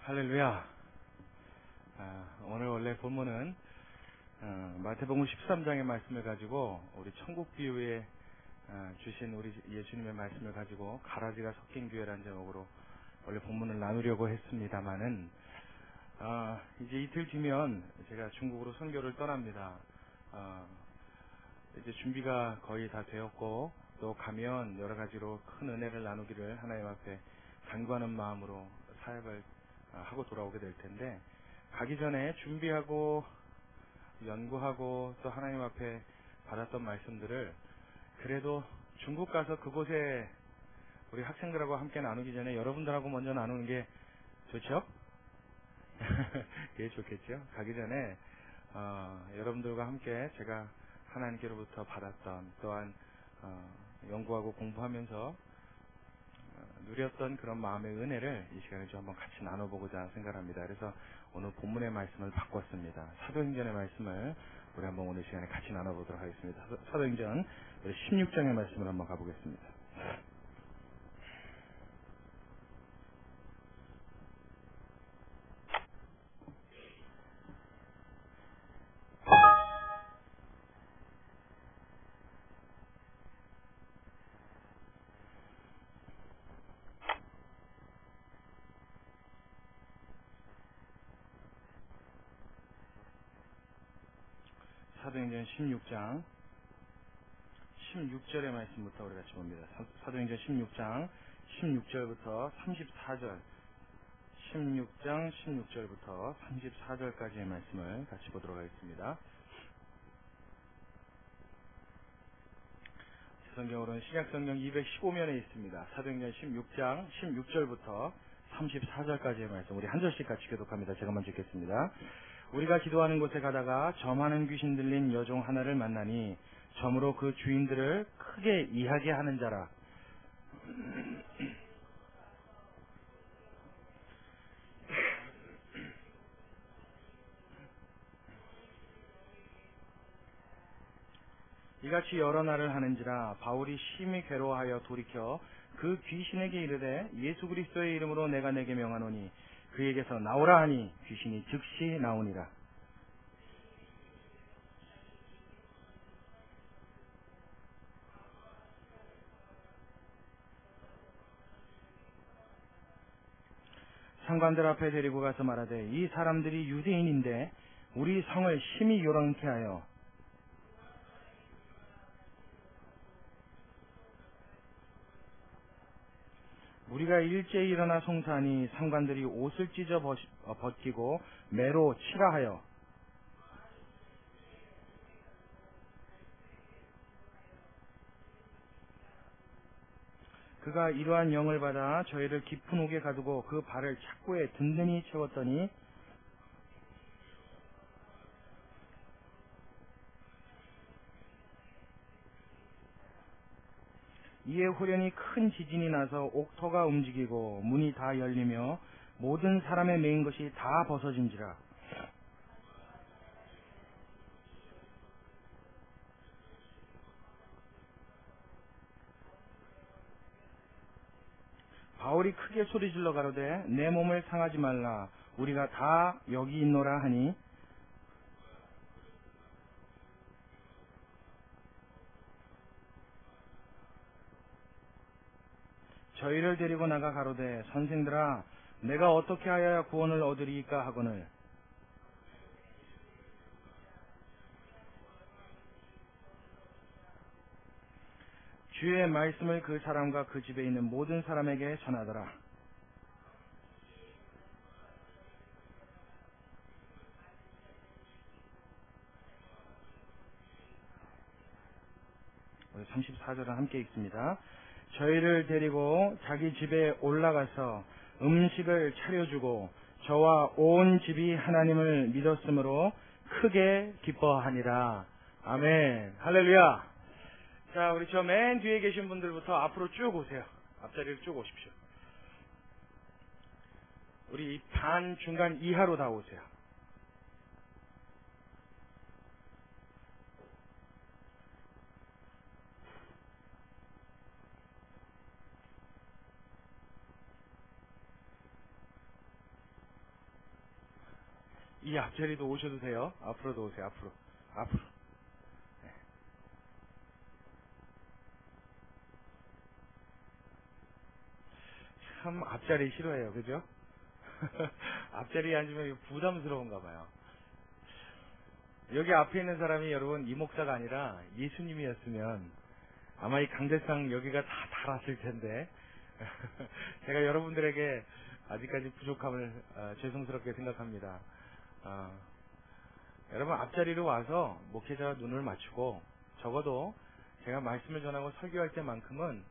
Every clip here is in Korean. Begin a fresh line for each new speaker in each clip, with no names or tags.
할렐루야. 오늘 원래 본문은 마태복음 13장의 말씀을 가지고 우리 천국 비유에 주신 우리 예수님의 말씀을 가지고 가라지가 섞인 교회라는 제목으로 원래 본문을 나누려고 했습니다만은 이제 이틀 뒤면 제가 중국으로 선교를 떠납니다. 이제 준비가 거의 다 되었고 또 가면 여러 가지로 큰 은혜를 나누기를 하나님 앞에 간구하는 마음으로 사역을 하고 돌아오게 될 텐데, 가기 전에 준비하고 연구하고 또 하나님 앞에 받았던 말씀들을 그래도 중국 가서 그곳에 우리 학생들하고 함께 나누기 전에 여러분들하고 먼저 나누는 게 좋죠? 그게 좋겠죠? 가기 전에 여러분들과 함께 제가 하나님께로부터 받았던, 또한 연구하고 공부하면서 누렸던 그런 마음의 은혜를 이 시간에 좀 한번 같이 나눠보고자 생각합니다. 그래서 오늘 본문의 말씀을 바꿨습니다. 사도행전의 말씀을 우리 한번 오늘 시간에 같이 나눠보도록 하겠습니다. 사도행전 우리 16장의 말씀을 한번 가보겠습니다. 사도행전 16장 16절의 말씀부터 우리 같이 봅니다. 사도행전 16장 16절부터 34절, 16장 16절부터 34절까지의 말씀을 같이 보도록 하겠습니다. 성경으로는 신약성경 215면에 있습니다. 사도행전 16장 16절부터 34절까지의 말씀, 우리 한 절씩 같이 교독합니다. 제가 먼저 읽겠습니다. 우리가 기도하는 곳에 가다가 점하는 귀신 들린 여종 하나를 만나니 점으로 그 주인들을 크게 이하게 하는 자라. 이같이 여러 날을 하는지라 바울이 심히 괴로워하여 돌이켜 그 귀신에게 이르되 예수 그리스도의 이름으로 내가 내게 명하노니 그에게서 나오라 하니 귀신이 즉시 나오니라. 상관들 앞에 데리고 가서 말하되 이 사람들이 유대인인데 우리 성을 심히 요란케 하여 우리가 일제히 일어나 송사하니 상관들이 옷을 찢어 벗기고 매로 치라 하여 그가 이러한 영을 받아 저희를 깊은 옥에 가두고 그 발을 착고에 든든히 채웠더니 이에 후련히 큰 지진이 나서 옥토가 움직이고 문이 다 열리며 모든 사람의 매인 것이 다 벗어진지라. 바울이 크게 소리질러 가로되 내 몸을 상하지 말라, 우리가 다 여기 있노라 하니 저희를 데리고 나가 가로되 선생들아 내가 어떻게 하여야 구원을 얻으리이까 하거늘 주의 말씀을 그 사람과 그 집에 있는 모든 사람에게 전하더라. 우리 34절은 함께 읽습니다. 저희를 데리고 자기 집에 올라가서 음식을 차려주고 저와 온 집이 하나님을 믿었으므로 크게 기뻐하니라. 아멘. 할렐루야. 자, 우리 저 맨 뒤에 계신 분들부터 앞으로 쭉 오세요. 앞자리를 쭉 오십시오. 우리 반 중간 이하로 다 오세요. 이 앞자리도 오셔도 돼요. 앞으로도 오세요. 앞으로. 네. 참 앞자리 싫어해요. 그죠? 앞자리에 앉으면 부담스러운가 봐요. 여기 앞에 있는 사람이 여러분 이 목사가 아니라 예수님이었으면 아마 이 강대상 여기가 다 달았을 텐데 제가 여러분들에게 아직까지 부족함을 죄송스럽게 생각합니다. 여러분 앞자리로 와서 목회자와 눈을 맞추고 적어도 제가 말씀을 전하고 설교할 때만큼은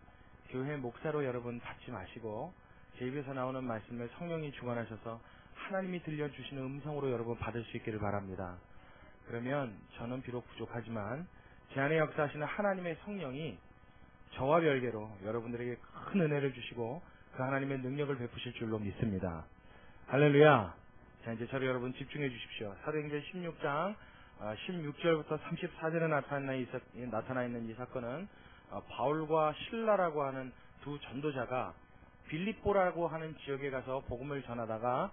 교회 목사로 여러분 받지 마시고 제 입에서 나오는 말씀을 성령이 주관하셔서 하나님이 들려주시는 음성으로 여러분 받을 수 있기를 바랍니다. 그러면 저는 비록 부족하지만 제 안에 역사하시는 하나님의 성령이 저와 별개로 여러분들에게 큰 은혜를 주시고 그 하나님의 능력을 베푸실 줄로 믿습니다. 할렐루야. 자, 이제 저를 여러분 집중해 주십시오. 사도행전 16장 16절부터 34절에 나타나 있는 이 사건은 바울과 실라라고 하는 두 전도자가 빌립보라고 하는 지역에 가서 복음을 전하다가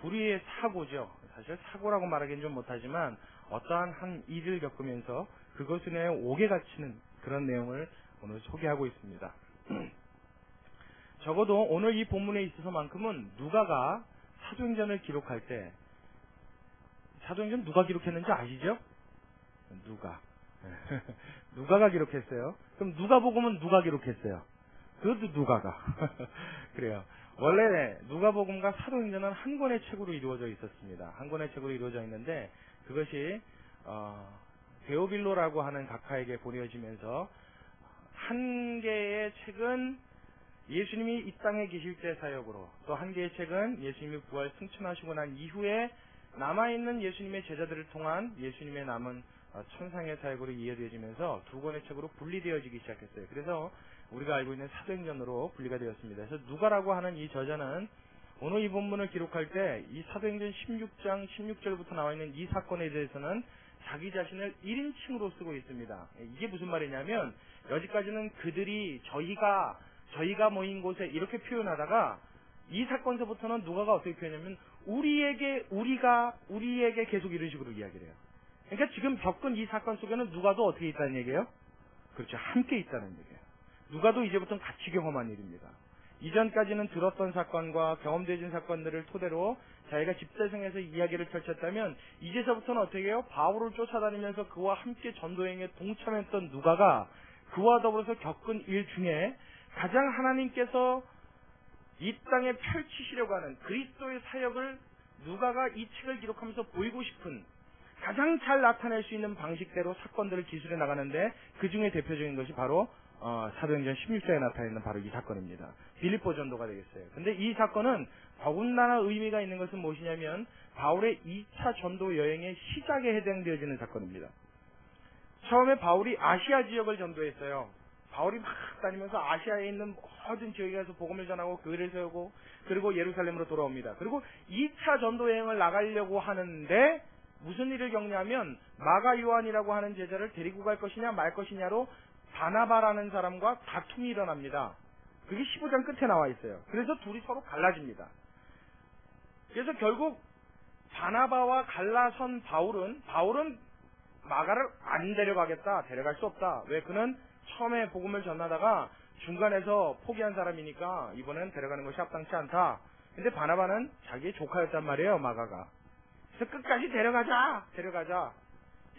불의의 사고죠. 사실 사고라고 말하기는 좀 못하지만 어떠한 한 일을 겪으면서 그것을 인해 옥에 갇히는 그런 내용을 오늘 소개하고 있습니다. 적어도 오늘 이 본문에 있어서만큼은 누가가 사도행전을 기록할 때 사도행전 누가 기록했는지 아시죠? 누가가 기록했어요. 그럼 누가복음은 누가 기록했어요? 그것도 누가가. 그래요. 원래 누가복음과 사도행전은 한 권의 책으로 이루어져 있었습니다. 한 권의 책으로 이루어져 있는데 그것이 데오빌로라고 하는 각하에게 보내어지면서 한 개의 책은 예수님이 이 땅에 계실 때 사역으로, 또 한 개의 책은 예수님이 부활 승천하시고 난 이후에 남아있는 예수님의 제자들을 통한 예수님의 남은 천상의 사역으로 이어되어지면서 두 권의 책으로 분리되어지기 시작했어요. 그래서 우리가 알고 있는 사도행전으로 분리가 되었습니다. 그래서 누가라고 하는 이 저자는 오늘 이 본문을 기록할 때 이 사도행전 16장 16절부터 나와 있는 이 사건에 대해서는 자기 자신을 1인칭으로 쓰고 있습니다. 이게 무슨 말이냐면 여기까지는 그들이 저희가 모인 곳에 이렇게 표현하다가 이 사건서부터는 누가가 어떻게 표현하냐면 우리에게 계속 이런 식으로 이야기를 해요. 그러니까 지금 겪은 이 사건 속에는 누가도 어떻게 있다는 얘기예요? 그렇죠. 함께 있다는 얘기예요. 누가도 이제부터는 같이 경험한 일입니다. 이전까지는 들었던 사건과 경험되어진 사건들을 토대로 자기가 집대성에서 이야기를 펼쳤다면 이제서부터는 어떻게 해요? 바울을 쫓아다니면서 그와 함께 전도행에 동참했던 누가가 그와 더불어서 겪은 일 중에 가장 하나님께서 이 땅에 펼치시려고 하는 그리스도의 사역을 누가가 이 책을 기록하면서 보이고 싶은 가장 잘 나타낼 수 있는 방식대로 사건들을 기술해 나가는데 그 중에 대표적인 것이 바로 사도행전 16장에 나타나 있는 바로 이 사건입니다. 빌립보 전도가 되겠어요. 근데 이 사건은 더군다나 의미가 있는 것은 무엇이냐면 바울의 2차 전도 여행의 시작에 해당되어지는 사건입니다. 처음에 바울이 아시아 지역을 전도했어요. 바울이 막 다니면서 아시아에 있는 모든 지역에 가서 복음을 전하고 교회를 세우고 그리고 예루살렘으로 돌아옵니다. 그리고 2차 전도 여행을 나가려고 하는데 무슨 일을 겪냐면 마가 요한이라고 하는 제자를 데리고 갈 것이냐 말 것이냐로 바나바라는 사람과 다툼이 일어납니다. 그게 15장 끝에 나와 있어요. 그래서 둘이 서로 갈라집니다. 그래서 결국 바나바와 갈라선 바울은 마가를 안 데려가겠다. 데려갈 수 없다. 왜? 그는 처음에 복음을 전하다가 중간에서 포기한 사람이니까 이번엔 데려가는 것이 합당치 않다. 근데 바나바는 자기의 조카였단 말이에요. 마가가. 그래서 끝까지 데려가자.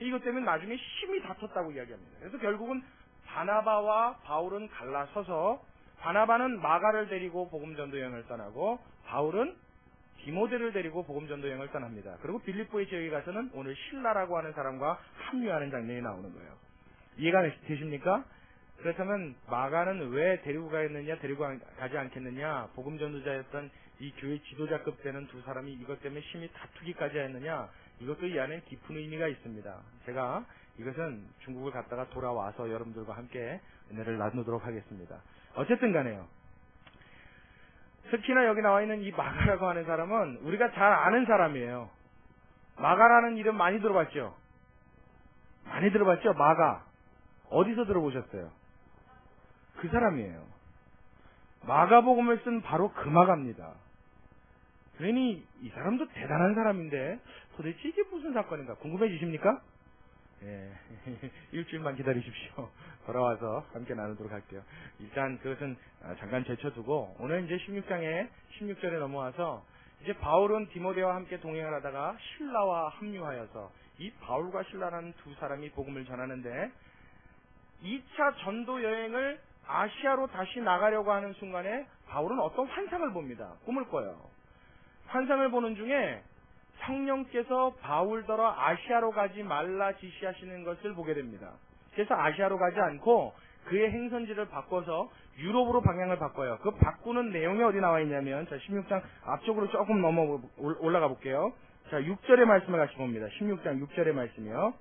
이것 때문에 나중에 심히 다퉜다고 이야기합니다. 그래서 결국은 바나바와 바울은 갈라서서 바나바는 마가를 데리고 복음전도 여행을 떠나고 바울은 디모데를 데리고 복음전도 여행을 떠납니다. 그리고 빌립보의 지역에 가서는 오늘 실라라고 하는 사람과 합류하는 장면이 나오는 거예요. 이해가 되십니까? 그렇다면 마가는 왜 데리고 가지 않겠느냐? 복음전도자였던 이 교회 지도자급 되는 두 사람이 이것 때문에 심히 다투기까지 했느냐? 이것도 이 안에 깊은 의미가 있습니다. 제가 이것은 중국을 갔다가 돌아와서 여러분들과 함께 은혜를 나누도록 하겠습니다. 어쨌든 간에요. 특히나 여기 나와 있는 이 마가라고 하는 사람은 우리가 잘 아는 사람이에요. 마가라는 이름 많이 들어봤죠? 마가. 어디서 들어보셨어요? 그 사람이에요. 마가복음을 쓴 바로 그 마가입니다. 그러니 이 사람도 대단한 사람인데 도대체 이게 무슨 사건인가 궁금해지십니까? 예, 일주일만 기다리십시오. 돌아와서 함께 나누도록 할게요. 일단 그것은 잠깐 제쳐두고 오늘 이제 16절에 넘어와서 이제 바울은 디모데와 함께 동행을 하다가 실라와 합류하여서 이 바울과 실라라는 두 사람이 복음을 전하는데 2차 전도 여행을 아시아로 다시 나가려고 하는 순간에 바울은 어떤 환상을 봅니다. 꿈을 꿔요. 환상을 보는 중에 성령께서 바울더러 아시아로 가지 말라 지시하시는 것을 보게 됩니다. 그래서 아시아로 가지 않고 그의 행선지를 바꿔서 유럽으로 방향을 바꿔요. 그 바꾸는 내용이 어디 나와 있냐면 자 16장 앞쪽으로 조금 올라가 볼게요. 자 6절의 말씀을 같이 봅니다. 16장 6절의 말씀이요.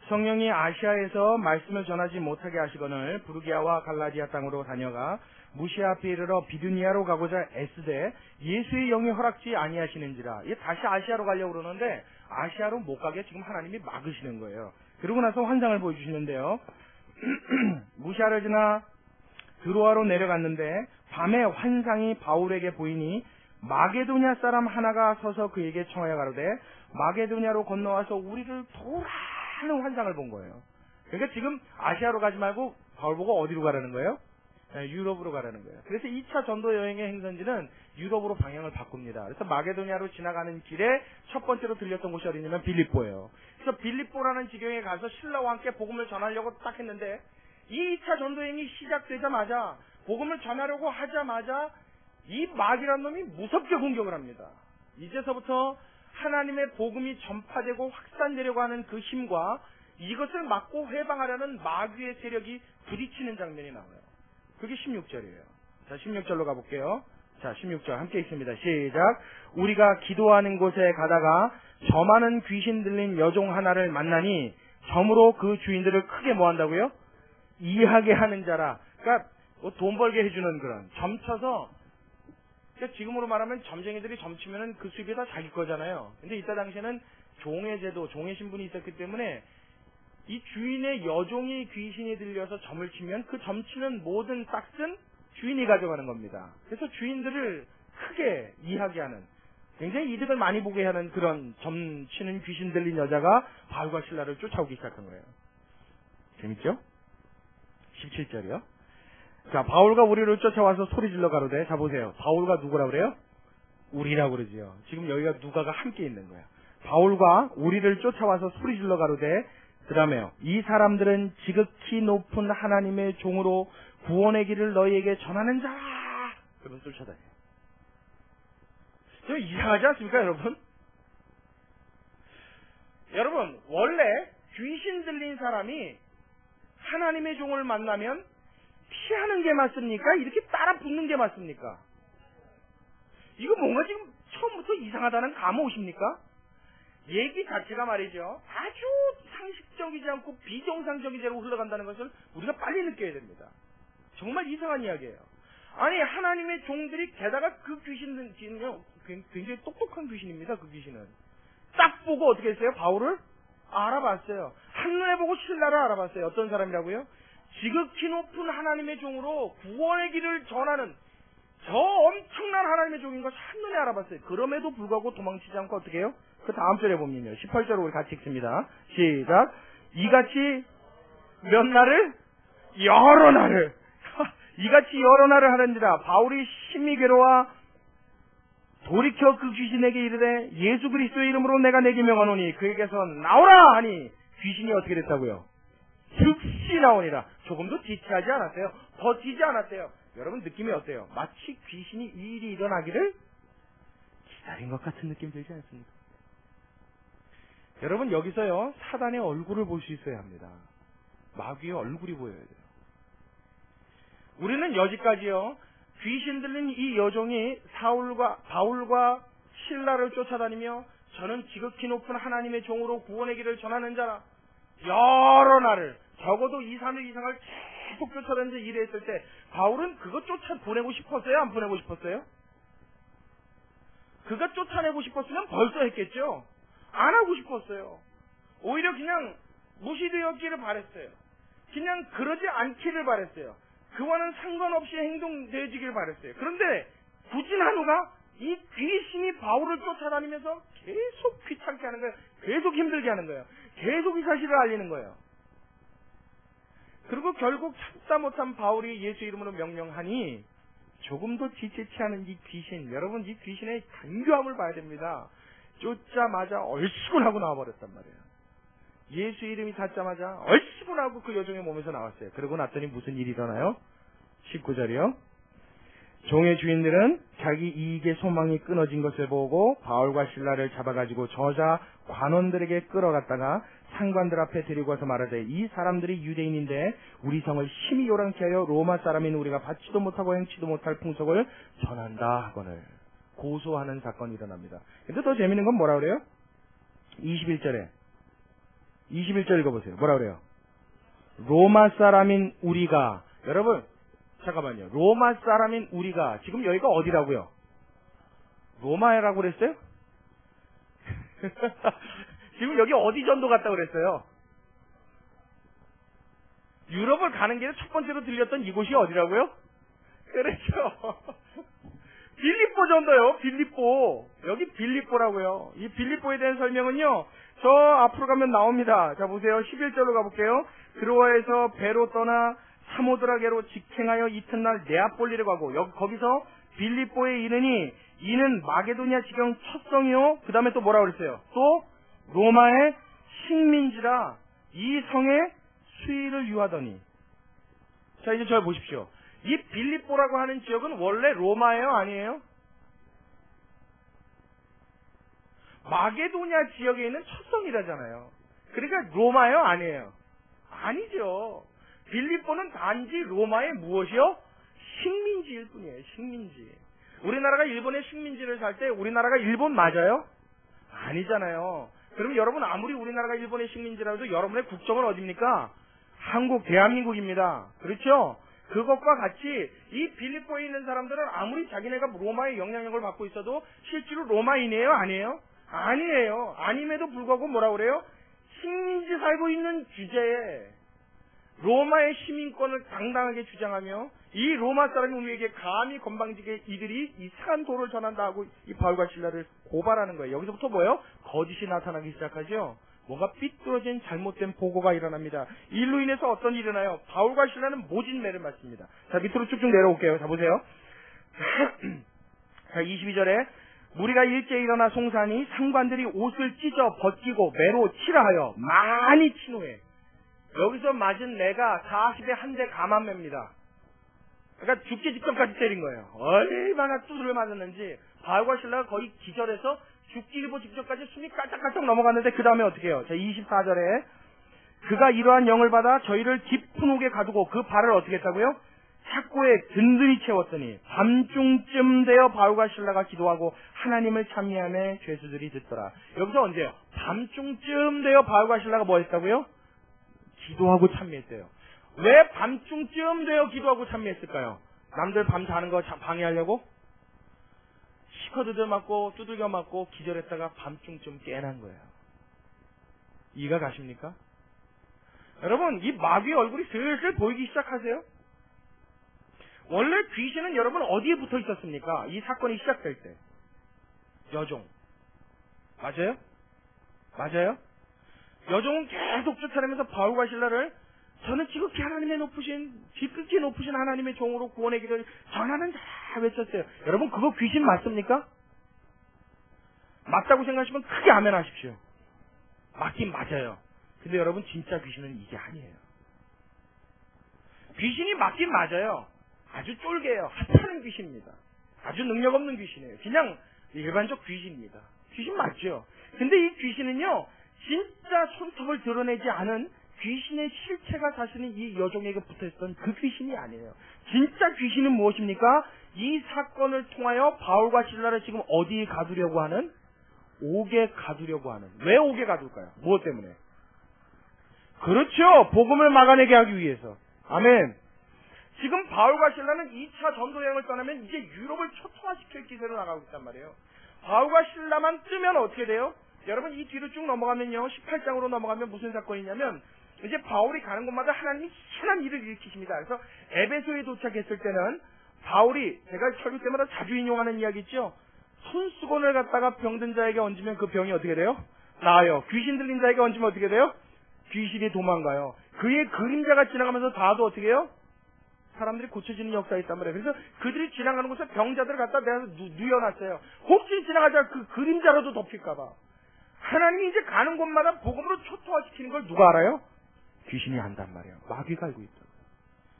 성령이 아시아에서 말씀을 전하지 못하게 하시거늘 부르기아와 갈라디아 땅으로 다녀가 무시아 앞에 이르러 비두니아로 가고자 애쓰되 예수의 영이 허락지 아니하시는지라. 이게 다시 아시아로 가려고 그러는데 아시아로 못 가게 지금 하나님이 막으시는 거예요. 그러고 나서 환상을 보여주시는데요. 무시아를 지나 드로아로 내려갔는데 밤에 환상이 바울에게 보이니 마게도냐 사람 하나가 서서 그에게 청하여 가로되 마게도냐로 건너와서 우리를 도우라 하는 환상을 본 거예요. 그러니까 지금 아시아로 가지 말고 바울 보고 어디로 가라는 거예요? 유럽으로 가라는 거예요. 그래서 2차 전도 여행의 행선지는 유럽으로 방향을 바꿉니다. 그래서 마게도냐로 지나가는 길에 첫 번째로 들렸던 곳이 어디냐면 빌립보예요. 그래서 빌립보라는 지경에 가서 신라와 함께 복음을 전하려고 딱 했는데 이 2차 전도 여행이 시작되자마자 복음을 전하려고 하자마자 이 마귀란 놈이 무섭게 공격을 합니다. 이제서부터 하나님의 복음이 전파되고 확산되려고 하는 그 힘과 이것을 막고 회방하려는 마귀의 세력이 부딪히는 장면이 나와요. 그게 16절이에요. 자, 16절로 가볼게요. 자, 16절 함께 읽습니다. 시작. 우리가 기도하는 곳에 가다가 저 많은 귀신 들린 여종 하나를 만나니 점으로 그 주인들을 크게 뭐 한다고요? 이하게 하는 자라. 그러니까 뭐 돈 벌게 해주는 그런 점쳐서 그러니까 지금으로 말하면 점쟁이들이 점치면은 그 수입이 다 자기 거잖아요. 근데 이때 당시에는 종의 제도, 종의 신분이 있었기 때문에 이 주인의 여종이 귀신이 들려서 점을 치면 그 점치는 모든 싹은 주인이 가져가는 겁니다. 그래서 주인들을 크게 이하게 하는 굉장히 이득을 많이 보게 하는 그런 점치는 귀신 들린 여자가 바울과 실라를 쫓아오기 시작한 거예요. 재밌죠? 17절이요. 자, 바울과 우리를 쫓아와서 소리질러 가로되 자 보세요. 바울과 누구라 그래요? 우리라고 그러지요. 지금 여기가 누가가 함께 있는 거예요. 바울과 우리를 쫓아와서 소리질러 가로되 그 다음에요. 이 사람들은 지극히 높은 하나님의 종으로 구원의 길을 너희에게 전하는 자라. 그러면 쫓아다녀요. 좀 이상하지 않습니까, 여러분? 여러분, 원래 귀신 들린 사람이 하나님의 종을 만나면 피하는 게 맞습니까? 이렇게 따라 붙는 게 맞습니까? 이거 뭔가 지금 처음부터 이상하다는 감이 오십니까? 얘기 자체가 말이죠. 아주 상식적이지 않고 비정상적이대로 흘러간다는 것을 우리가 빨리 느껴야 됩니다. 정말 이상한 이야기예요. 아니 하나님의 종들이 게다가 그 귀신은요 굉장히 똑똑한 귀신입니다. 그 귀신은 딱 보고 어떻게 했어요? 바울을 알아봤어요. 한눈에 보고 신라를 알아봤어요. 어떤 사람이라고요? 지극히 높은 하나님의 종으로 구원의 길을 전하는 저 엄청난 하나님의 종인 것을 한눈에 알아봤어요. 그럼에도 불구하고 도망치지 않고 어떻게 해요? 그 다음 절에 보면요. 18절을 우리 같이 읽습니다. 시작. 이같이 몇 날을? 여러 날을. 이같이 여러 날을 하는지라 바울이 심히 괴로워 돌이켜 그 귀신에게 이르되 예수 그리스도의 이름으로 내가 내게 명하노니 그에게서 나오라 하니 귀신이 어떻게 됐다고요? 즉시 나오니라. 조금도 지체하지 않았어요. 버티지 않았어요. 여러분 느낌이 어때요? 마치 귀신이 이 일이 일어나기를 기다린 것 같은 느낌 들지 않습니까? 여러분 여기서요 사단의 얼굴을 볼 수 있어야 합니다. 마귀의 얼굴이 보여야 돼요. 우리는 여지까지요 귀신 들린 이 여종이 바울과 실라를 쫓아다니며 저는 지극히 높은 하나님의 종으로 구원의 길을 전하는 자라 여러 날을 적어도 2, 3일 이상을 계속 쫓아다니면서 일했을 때 바울은 그거 보내고 싶었어요? 안 보내고 싶었어요? 그가 쫓아내고 싶었으면 벌써 했겠죠? 안 하고 싶었어요. 오히려 그냥 무시되었기를 바랬어요. 그냥 그러지 않기를 바랬어요. 그와는 상관없이 행동되어지길 바랬어요. 그런데 굳이 한우가 이 귀신이 바울을 쫓아다니면서 계속 귀찮게 하는 거예요. 계속 힘들게 하는 거예요. 계속 이 사실을 알리는 거예요. 그리고 결국 참다 못한 바울이 예수 이름으로 명령하니 조금도 지체치 않은 이 귀신, 여러분 이 귀신의 간교함을 봐야 됩니다. 쫓자마자 얼씨군 하고 나와버렸단 말이에요. 예수 이름이 닿자마자 얼씨군 하고 그 여종의 몸에서 나왔어요. 그러고 났더니 무슨 일이 일어나요? 19절이요. 종의 주인들은 자기 이익의 소망이 끊어진 것을 보고 바울과 실라를 잡아가지고 저자 관원들에게 끌어갔다가 상관들 앞에 데리고 와서 말하되 이 사람들이 유대인인데 우리 성을 심히 요란케 하여 로마 사람인 우리가 받지도 못하고 행치도 못할 풍속을 전한다 하거늘 고소하는 사건이 일어납니다. 근데 더 재밌는 건 뭐라 그래요? 21절 읽어보세요. 뭐라 그래요? 로마 사람인 우리가, 여러분 잠깐만요. 로마 사람인 우리가, 지금 여기가 어디라고요? 로마라고 그랬어요? 지금 여기 어디 전도 갔다 그랬어요? 유럽을 가는 길에 첫 번째로 들렸던 이곳이 어디라고요? 그렇죠. 빌립보 전도요. 빌립보. 여기 빌립보라고요. 이 빌립보에 대한 설명은요, 저 앞으로 가면 나옵니다. 자 보세요. 11절로 가볼게요. 드로아에서 배로 떠나 사모드라게로 직행하여 이튿날 네아폴리를 가고 거기서 빌립보에 이르니 이는 마게도냐 지경 첫 성이요. 그 다음에 또 뭐라 그랬어요? 또 로마의 식민지라 이 성에 수의를 유하더니. 자 이제 저 보십시오. 이 빌립보라고 하는 지역은 원래 로마예요? 아니에요? 마게도냐 지역에 있는 첫 성이라잖아요. 그러니까 로마예요? 아니에요? 아니죠. 빌립보는 단지 로마의 무엇이요? 식민지일 뿐이에요. 식민지. 우리나라가 일본의 식민지를 살 때 우리나라가 일본 맞아요? 아니잖아요. 그럼 여러분 아무리 우리나라가 일본의 식민지라도 해도 여러분의 국적은 어디입니까? 한국, 대한민국입니다. 그렇죠? 그것과 같이 이 빌립보에 있는 사람들은 아무리 자기네가 로마의 영향력을 받고 있어도 실제로 로마인이에요? 아니에요? 아니에요. 아님에도 불구하고 뭐라 그래요? 식민지 살고 있는 주제에 로마의 시민권을 당당하게 주장하며 이 로마 사람이 우리에게 감히 건방지게 이들이 이상한 도를 전한다 하고 이 바울과 실라를 고발하는 거예요. 여기서부터 뭐예요? 거짓이 나타나기 시작하죠. 뭔가 삐뚤어진 잘못된 보고가 일어납니다. 이로 인해서 어떤 일이 일어나요? 바울과 실라는 모진매를 맞습니다. 자 밑으로 쭉쭉 내려올게요. 자 보세요. 자 22절에 무리가 일제히 일어나 송사하니 상관들이 옷을 찢어 벗기고 매로 치라하여 많이 친 후에, 여기서 맞은 매가 40에 한 대 가만매입니다. 그러니까 죽기 직전까지 때린 거예요. 얼마나 두드려 맞았는지 바울과 실라가 거의 기절해서 죽기 일보 직전까지 숨이 깔짝깔짝 넘어갔는데 그 다음에 어떻게 해요? 자 24절에 그가 이러한 영을 받아 저희를 깊은 옥에 가두고 그 발을 어떻게 했다고요? 착고에 든든히 채웠더니 밤중쯤 되어 바울과 실라가 기도하고 하나님을 찬미하며 죄수들이 듣더라. 여기서 언제요? 밤중쯤 되어 바울과 실라가 뭐 했다고요? 기도하고 참미했대요. 왜 밤중쯤 되어 기도하고 참미했을까요? 남들 밤 자는 거 방해하려고? 시커드들 맞고 두들겨 맞고 기절했다가 밤중쯤 깨난 거예요. 이해가 가십니까? 여러분 이 마귀의 얼굴이 슬슬 보이기 시작하세요. 원래 귀신은 여러분 어디에 붙어 있었습니까? 이 사건이 시작될 때 여종. 맞아요? 맞아요? 여종은 계속 쫓아내면서 바울과 실라를 저는 지극히 하나님의 높으신, 지극히 높으신 하나님의 종으로 구원의 길을 전하는 자라 외쳤어요. 여러분 그거 귀신 맞습니까? 맞다고 생각하시면 크게 아멘 하십시오. 맞긴 맞아요. 근데 여러분 진짜 귀신은 이게 아니에요. 귀신이 맞긴 맞아요. 아주 쫄개예요. 하찮은 귀신입니다. 아주 능력 없는 귀신이에요. 그냥 일반적 귀신입니다. 귀신 맞죠? 근데 이 귀신은요, 진짜 손톱을 드러내지 않은 귀신의 실체가 사실은 이 여종에게 붙어있던 그 귀신이 아니에요. 진짜 귀신은 무엇입니까? 이 사건을 통하여 바울과 실라를 지금 어디에 가두려고 하는? 옥에 가두려고 하는. 왜 옥에 가둘까요? 무엇 때문에? 그렇죠. 복음을 막아내게 하기 위해서. 아멘. 지금 바울과 실라는 2차 전도 여행을 떠나면 이제 유럽을 초토화시킬 기세로 나가고 있단 말이에요. 바울과 실라만 뜨면 어떻게 돼요? 여러분 이 뒤로 쭉 넘어가면요, 18장으로 넘어가면 무슨 사건이냐면 이제 바울이 가는 곳마다 하나님이 희한한 일을 일으키십니다. 그래서 에베소에 도착했을 때는 바울이, 제가 설교 때마다 자주 인용하는 이야기 있죠. 손수건을 갖다가 병든 자에게 얹으면 그 병이 어떻게 돼요? 나아요. 귀신 들린 자에게 얹으면 어떻게 돼요? 귀신이 도망가요. 그의 그림자가 지나가면서 닿아도 어떻게 해요? 사람들이 고쳐지는 역사가 있단 말이에요. 그래서 그들이 지나가는 곳에 병자들을 갖다 내가 누워놨어요. 혹시 지나가자 그 그림자라도 덮일까봐. 하나님이 이제 가는 곳마다 복음으로 초토화시키는 걸 누가 알아요? 귀신이 안단 말이에요. 마귀가 알고 있다.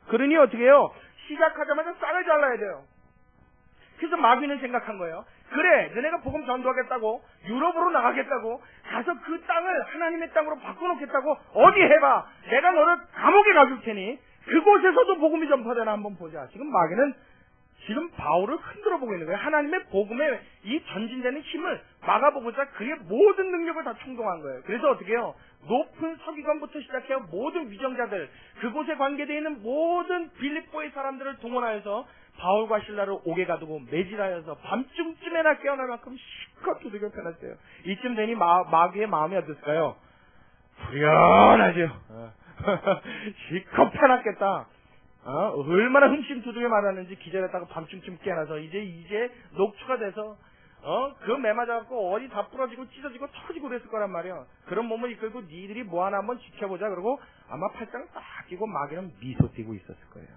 그러니 어떻게 해요? 시작하자마자 싹을 잘라야 돼요. 그래서 마귀는 생각한 거예요. 그래, 너네가 복음 전도하겠다고, 유럽으로 나가겠다고, 가서 그 땅을 하나님의 땅으로 바꿔놓겠다고, 어디 해봐. 내가 너를 감옥에 가줄 테니, 그곳에서도 복음이 전파되나 한번 보자. 지금 마귀는 지금 바울을 흔들어 보고 있는 거예요. 하나님의 복음에 이 전진되는 힘을 막아보고자 그의 모든 능력을 다 충동한 거예요. 그래서 어떻게 해요? 높은 서기관부터 시작해서 모든 위정자들, 그곳에 관계되어 있는 모든 빌립보의 사람들을 동원하여서 바울과 신라를 옥에 가두고 매질하여서 밤중쯤에나 깨어날 만큼 실컷 두들겨 패놨어요. 이쯤 되니 마귀의 마음이 어땠을까요? 불연하죠. 실컷 패놨겠다. 얼마나 흠씬 두들겨 맞았는지 기절했다가 밤중쯤 깨어나서 이제 녹초가 돼서 그 매 맞아갖고 어디 다 부러지고 찢어지고 터지고 그랬을 거란 말이야. 그런 몸을 이끌고 니들이 뭐 하나 한번 지켜보자 그러고 아마 팔짱을 딱 끼고 마귀는 미소 띄고 있었을 거예요.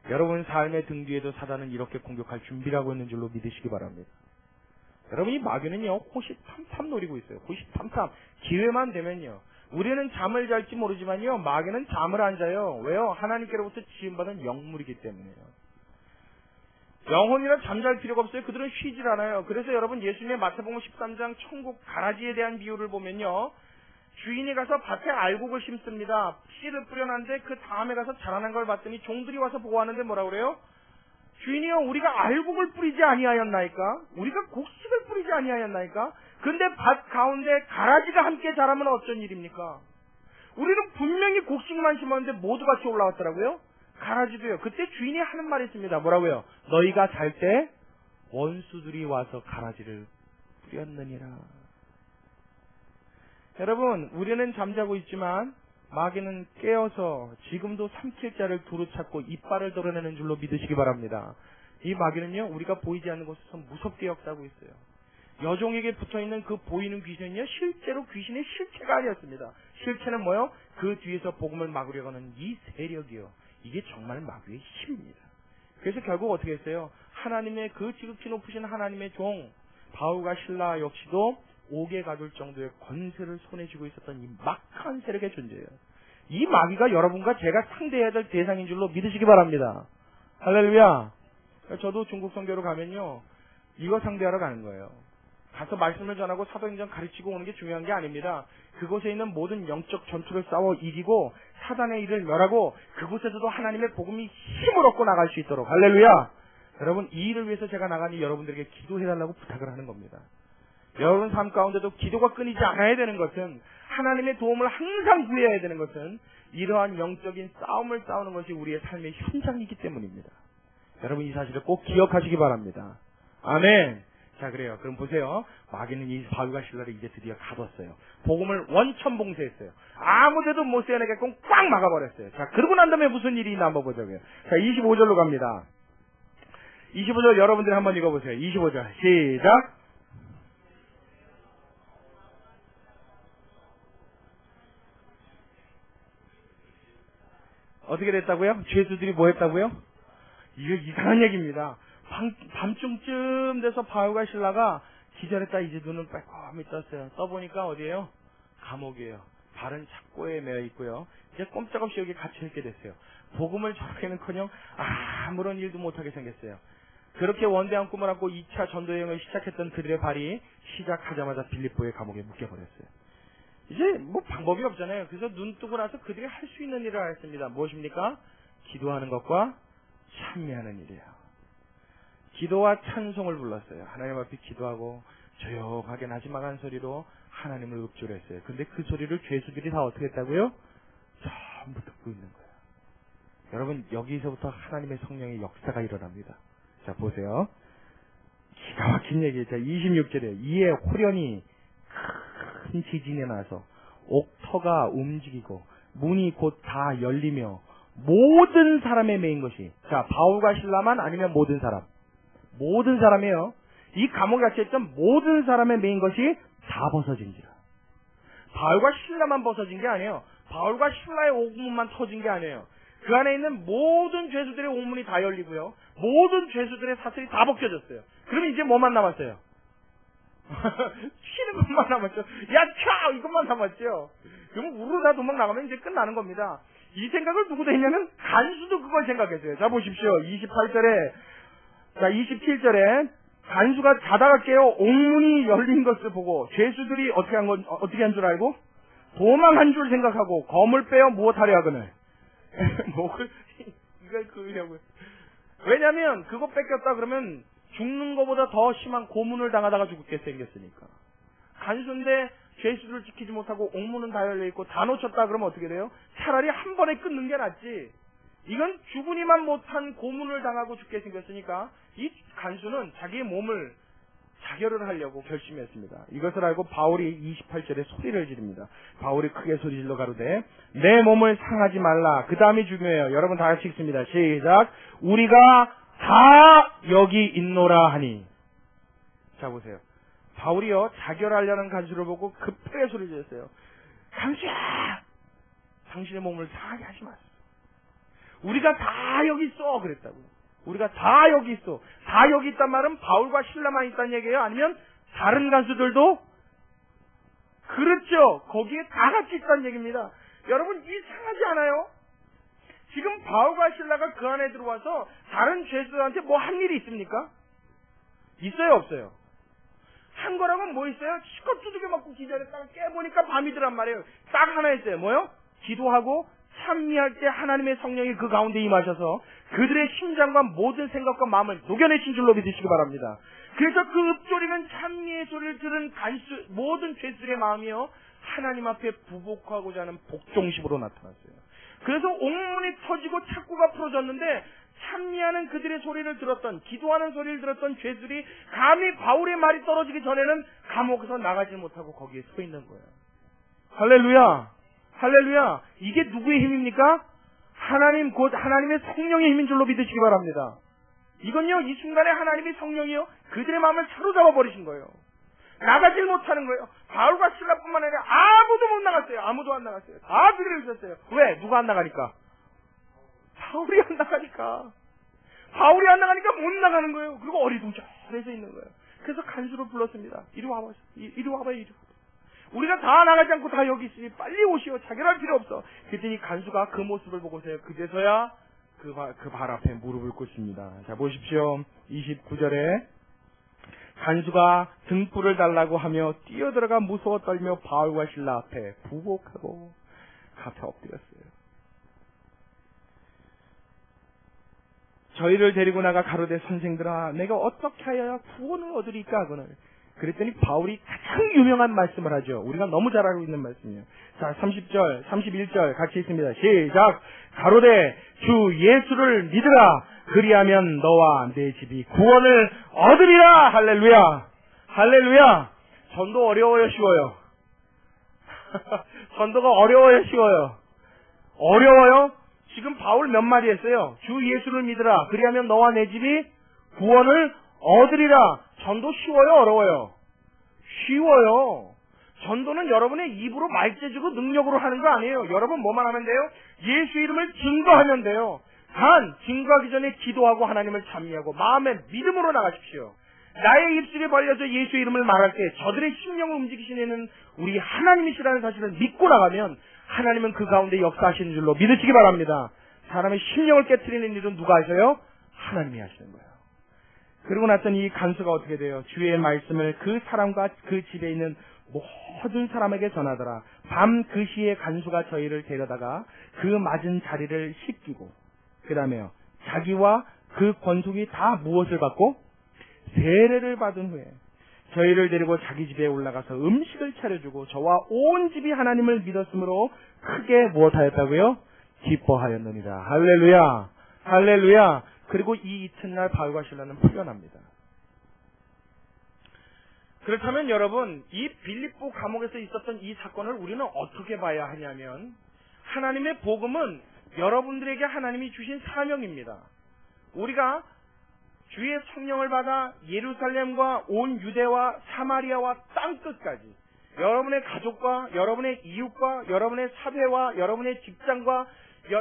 여러분 삶의 등 뒤에도 사단은 이렇게 공격할 준비를 하고 있는 줄로 믿으시기 바랍니다. 여러분 이 마귀는요 호시탐탐 노리고 있어요. 호시탐탐 기회만 되면요. 우리는 잠을 잘지 모르지만요 마귀는 잠을 안 자요. 왜요? 하나님께로부터 지음받은 영물이기 때문에요. 영혼이라 잠잘 필요가 없어요. 그들은 쉬질 않아요. 그래서 여러분 예수님의 마태복음 13장 천국 가라지에 대한 비유를 보면요. 주인이 가서 밭에 알곡을 심습니다. 씨를 뿌려놨는데 그 다음에 가서 자라난 걸 봤더니 종들이 와서 보고하는데 뭐라 그래요? 주인이요 우리가 알곡을 뿌리지 아니하였나이까? 우리가 곡식을 뿌리지 아니하였나이까? 근데 밭 가운데 가라지가 함께 자라면 어쩐 일입니까? 우리는 분명히 곡식만 심었는데 모두 같이 올라왔더라고요. 가라지도요. 그때 주인이 하는 말이 있습니다. 뭐라고요? 너희가 잘 때 원수들이 와서 가라지를 뿌렸느니라. 여러분 우리는 잠자고 있지만 마귀는 깨어서 지금도 삼킬 자를 두루 찾고 이빨을 드러내는 줄로 믿으시기 바랍니다. 이 마귀는요 우리가 보이지 않는 곳에서 무섭게 역사하고 있어요. 여종에게 붙어있는 그 보이는 귀신은요 실제로 귀신의 실체가 아니었습니다. 실체는 뭐요? 그 뒤에서 복음을 막으려고 하는 이 세력이요. 이게 정말 마귀의 힘입니다. 그래서 결국 어떻게 했어요? 하나님의 그 지극히 높으신 하나님의 종 바울과 실라 역시도 옥에 가둘 정도의 권세를 손에 쥐고 있었던 이 막한 세력의 존재예요. 이 마귀가 여러분과 제가 상대해야 될 대상인 줄로 믿으시기 바랍니다. 할렐루야. 저도 중국 선교로 가면요 이거 상대하러 가는 거예요. 가서 말씀을 전하고 사도행전 가르치고 오는 게 중요한 게 아닙니다. 그곳에 있는 모든 영적 전투를 싸워 이기고 사단의 일을 멸하고 그곳에서도 하나님의 복음이 힘을 얻고 나갈 수 있도록 할렐루야. 여러분 이 일을 위해서 제가 나가니 여러분들에게 기도해달라고 부탁을 하는 겁니다. 여러분 삶 가운데도 기도가 끊이지 않아야 되는 것은 하나님의 도움을 항상 구해야 되는 것은 이러한 영적인 싸움을 싸우는 것이 우리의 삶의 현장이기 때문입니다. 여러분 이 사실을 꼭 기억하시기 바랍니다. 아멘. 자 그래요. 그럼 보세요. 마귀는 이 바울과 실라를 이제 드디어 가뒀어요. 복음을 원천봉쇄했어요. 아무데도 못 세워내게끔 꽉 막아버렸어요. 자 그러고 난 다음에 무슨 일이 있나 한번 보자고요. 자 25절로 갑니다. 25절 여러분들이 한번 읽어보세요. 25절 시작. 어떻게 됐다고요? 죄수들이 뭐 했다고요? 이거 이상한 얘기입니다. 밤중쯤 돼서 바울과 실라가 기절했다 이제 눈을 빼꼼히 떴어요. 떠보니까 어디에요? 감옥이에요. 발은 착고에 매여 있고요. 이제 꼼짝없이 여기 갇혀있게 됐어요. 복음을 저렇게는커녕 아무런 일도 못하게 생겼어요. 그렇게 원대한 꿈을 안고 2차 전도 여행을 시작했던 그들의 발이 시작하자마자 빌립보의 감옥에 묶여버렸어요. 이제 뭐 방법이 없잖아요. 그래서 눈 뜨고 나서 그들이 할 수 있는 일을 했습니다. 무엇입니까? 기도하는 것과 찬미하는 일이에요. 기도와 찬송을 불렀어요. 하나님 앞에 기도하고 조용하게 나지막한 소리로 하나님을 읊조렸어요. 근데 그 소리를 죄수들이 다 어떻게 했다고요? 전부 듣고 있는 거예요. 여러분 여기서부터 하나님의 성령의 역사가 일어납니다. 자 보세요. 기가 막힌 얘기예요. 자 26절에 이에 호련히 큰 지진이 나서 옥터가 움직이고 문이 곧 다 열리며 모든 사람의 매인 것이 자 바울과 실라만 아니면 모든 사람 모든 사람이에요.
이 감옥에 갇혀있던 모든 사람의 메인 것이 다 벗어진지라. 바울과 실라만 벗어진 게 아니에요. 바울과 실라의 옥문만 터진 게 아니에요. 그 안에 있는 모든 죄수들의 옥문이 다 열리고요. 모든 죄수들의 사슬이 다 벗겨졌어요. 그러면 이제 뭐만 남았어요? 치는 것만 남았죠. 야, 차! 이것만 남았죠. 그러면 우르르 다 도망 나가면 이제 끝나는 겁니다. 이 생각을 누구도 했냐면 간수도 그걸 생각했어요. 자, 보십시오. 28절에, 자, 27절에 간수가 자다가 깨어 옥문이 열린 것을 보고 죄수들이 어떻게 한 줄 알고? 도망한 줄 생각하고 검을 빼어 무엇하려 하거늘. 목을, 이걸 그으려고요. 왜냐면 그거 뺏겼다 그러면 죽는 것보다 더 심한 고문을 당하다가 죽게 생겼으니까. 간수인데 죄수들을 지키지 못하고 옥문은 다 열려있고 다 놓쳤다 그러면 어떻게 돼요? 차라리 한 번에 끊는 게 낫지. 이건 죽으니만 못한 고문을 당하고 죽게 생겼으니까 이 간수는 자기의 몸을 자결을 하려고 결심했습니다. 이것을 알고 바울이 28절에 소리를 지릅니다. 바울이 크게 소리질러 가로되 내 몸을 상하지 말라. 그 다음이 중요해요. 여러분 다 같이 읽습니다. 시작. 우리가 다 여기 있노라 하니. 자 보세요. 바울이요 자결하려는 간수를 보고 급하게 소리 질렀어요. 간수야, 당신의 몸을 상하게 하지 마세요. 우리가 다 여기 있어 그랬다고요. 우리가 다 여기 있어. 다 여기 있단 말은 바울과 실라만 있다는 얘기예요? 아니면 다른 간수들도? 그렇죠. 거기에 다 같이 있다는 얘기입니다. 여러분 이상하지 않아요? 지금 바울과 실라가 그 안에 들어와서 다른 죄수들한테 뭐 한 일이 있습니까? 있어요 없어요? 한 거라면 뭐 있어요? 시컷 두들겨 맞고 기절했다가 깨보니까 밤이더란 말이에요. 딱 하나 있어요. 뭐요? 기도하고 찬미할 때 하나님의 성령이 그 가운데 임하셔서 그들의 심장과 모든 생각과 마음을 녹여내신 줄로 믿으시기 바랍니다. 그래서 그 읊조리는 찬미의 소리를 들은 모든 죄수들의 마음이요 하나님 앞에 부복하고자 하는 복종심으로 나타났어요. 그래서 옥문이 터지고 착고가 풀어졌는데 찬미하는 그들의 소리를 들었던, 기도하는 소리를 들었던 죄수들이 감히 바울의 말이 떨어지기 전에는 감옥에서 나가지 못하고 거기에 서 있는 거예요. 할렐루야! 할렐루야! 이게 누구의 힘입니까? 하나님, 곧 하나님의 성령의 힘인 줄로 믿으시기 바랍니다. 이건요, 이 순간에 하나님의 성령이요, 그들의 마음을 사로잡아 버리신 거예요. 나가질 못하는 거예요. 바울과 실라뿐만 아니라 아무도 못 나갔어요. 아무도 안 나갔어요. 다 그대로 있었어요. 왜? 누가 안 나가니까? 바울이 안 나가니까. 바울이 안 나가니까 못 나가는 거예요. 그리고 어리둥절해서 있는 거예요. 그래서 간수를 불렀습니다. 이리 와봐. 이리 와봐. 이리 와봐. 우리가 다 나가지 않고 다 여기 있으니 빨리 오시오. 자결할 필요 없어. 그랬더니 간수가 그 모습을 보고서요. 그제서야 그 발 앞에 무릎을 꿇습니다. 자, 보십시오. 29절에 간수가 등불을 달라고 하며 뛰어들어가 무서워 떨며 바울과 실라 앞에 부복하고 앞에 엎드렸어요. 저희를 데리고 나가 가로되 선생들아 내가 어떻게 하여야 구원을 얻으리까 하거늘. 그랬더니 바울이 가장 유명한 말씀을 하죠. 우리가 너무 잘 알고 있는 말씀이에요. 자, 30절, 31절 같이 있습니다. 시작. 가로되 주 예수를 믿으라. 그리하면 너와 내 집이 구원을 얻으리라. 할렐루야. 할렐루야. 전도 어려워요, 쉬워요? 전도가 어려워요, 쉬워요? 어려워요? 지금 바울 몇 마디 했어요? 주 예수를 믿으라. 그리하면 너와 내 집이 구원을 얻으리라. 전도 쉬워요, 어려워요? 쉬워요. 전도는 여러분의 입으로 말재주고 능력으로 하는 거 아니에요. 여러분 뭐만 하면 돼요? 예수 이름을 증거하면 돼요. 단 증거하기 전에 기도하고 하나님을 찬미하고 마음의 믿음으로 나가십시오. 나의 입술에 벌려져 예수 이름을 말할 때 저들의 심령을 움직이시는 우리 하나님이시라는 사실을 믿고 나가면 하나님은 그 가운데 역사하시는 줄로 믿으시기 바랍니다. 사람의 심령을 깨트리는 일은 누가 하셔요? 하나님이 하시는 거예요. 그러고 났더니 이 간수가 어떻게 돼요? 주의 말씀을 그 사람과 그 집에 있는 모든 사람에게 전하더라. 밤 그 시에 간수가 저희를 데려다가 그 맞은 자리를 씻기고 그 다음에요. 자기와 그 권속이 다 무엇을 받고? 세례를 받은 후에 저희를 데리고 자기 집에 올라가서 음식을 차려주고 저와 온 집이 하나님을 믿었으므로 크게 무엇하였다고요? 기뻐하였느니라. 할렐루야. 할렐루야. 그리고 이 이튿날 바울과 실라는 풀려납니다. 그렇다면 여러분, 이 빌립보 감옥에서 있었던 이 사건을 우리는 어떻게 봐야 하냐면 하나님의 복음은 여러분들에게 하나님이 주신 사명입니다. 우리가 주의 성령을 받아 예루살렘과 온 유대와 사마리아와 땅끝까지 여러분의 가족과 여러분의 이웃과 여러분의 사회와 여러분의 직장과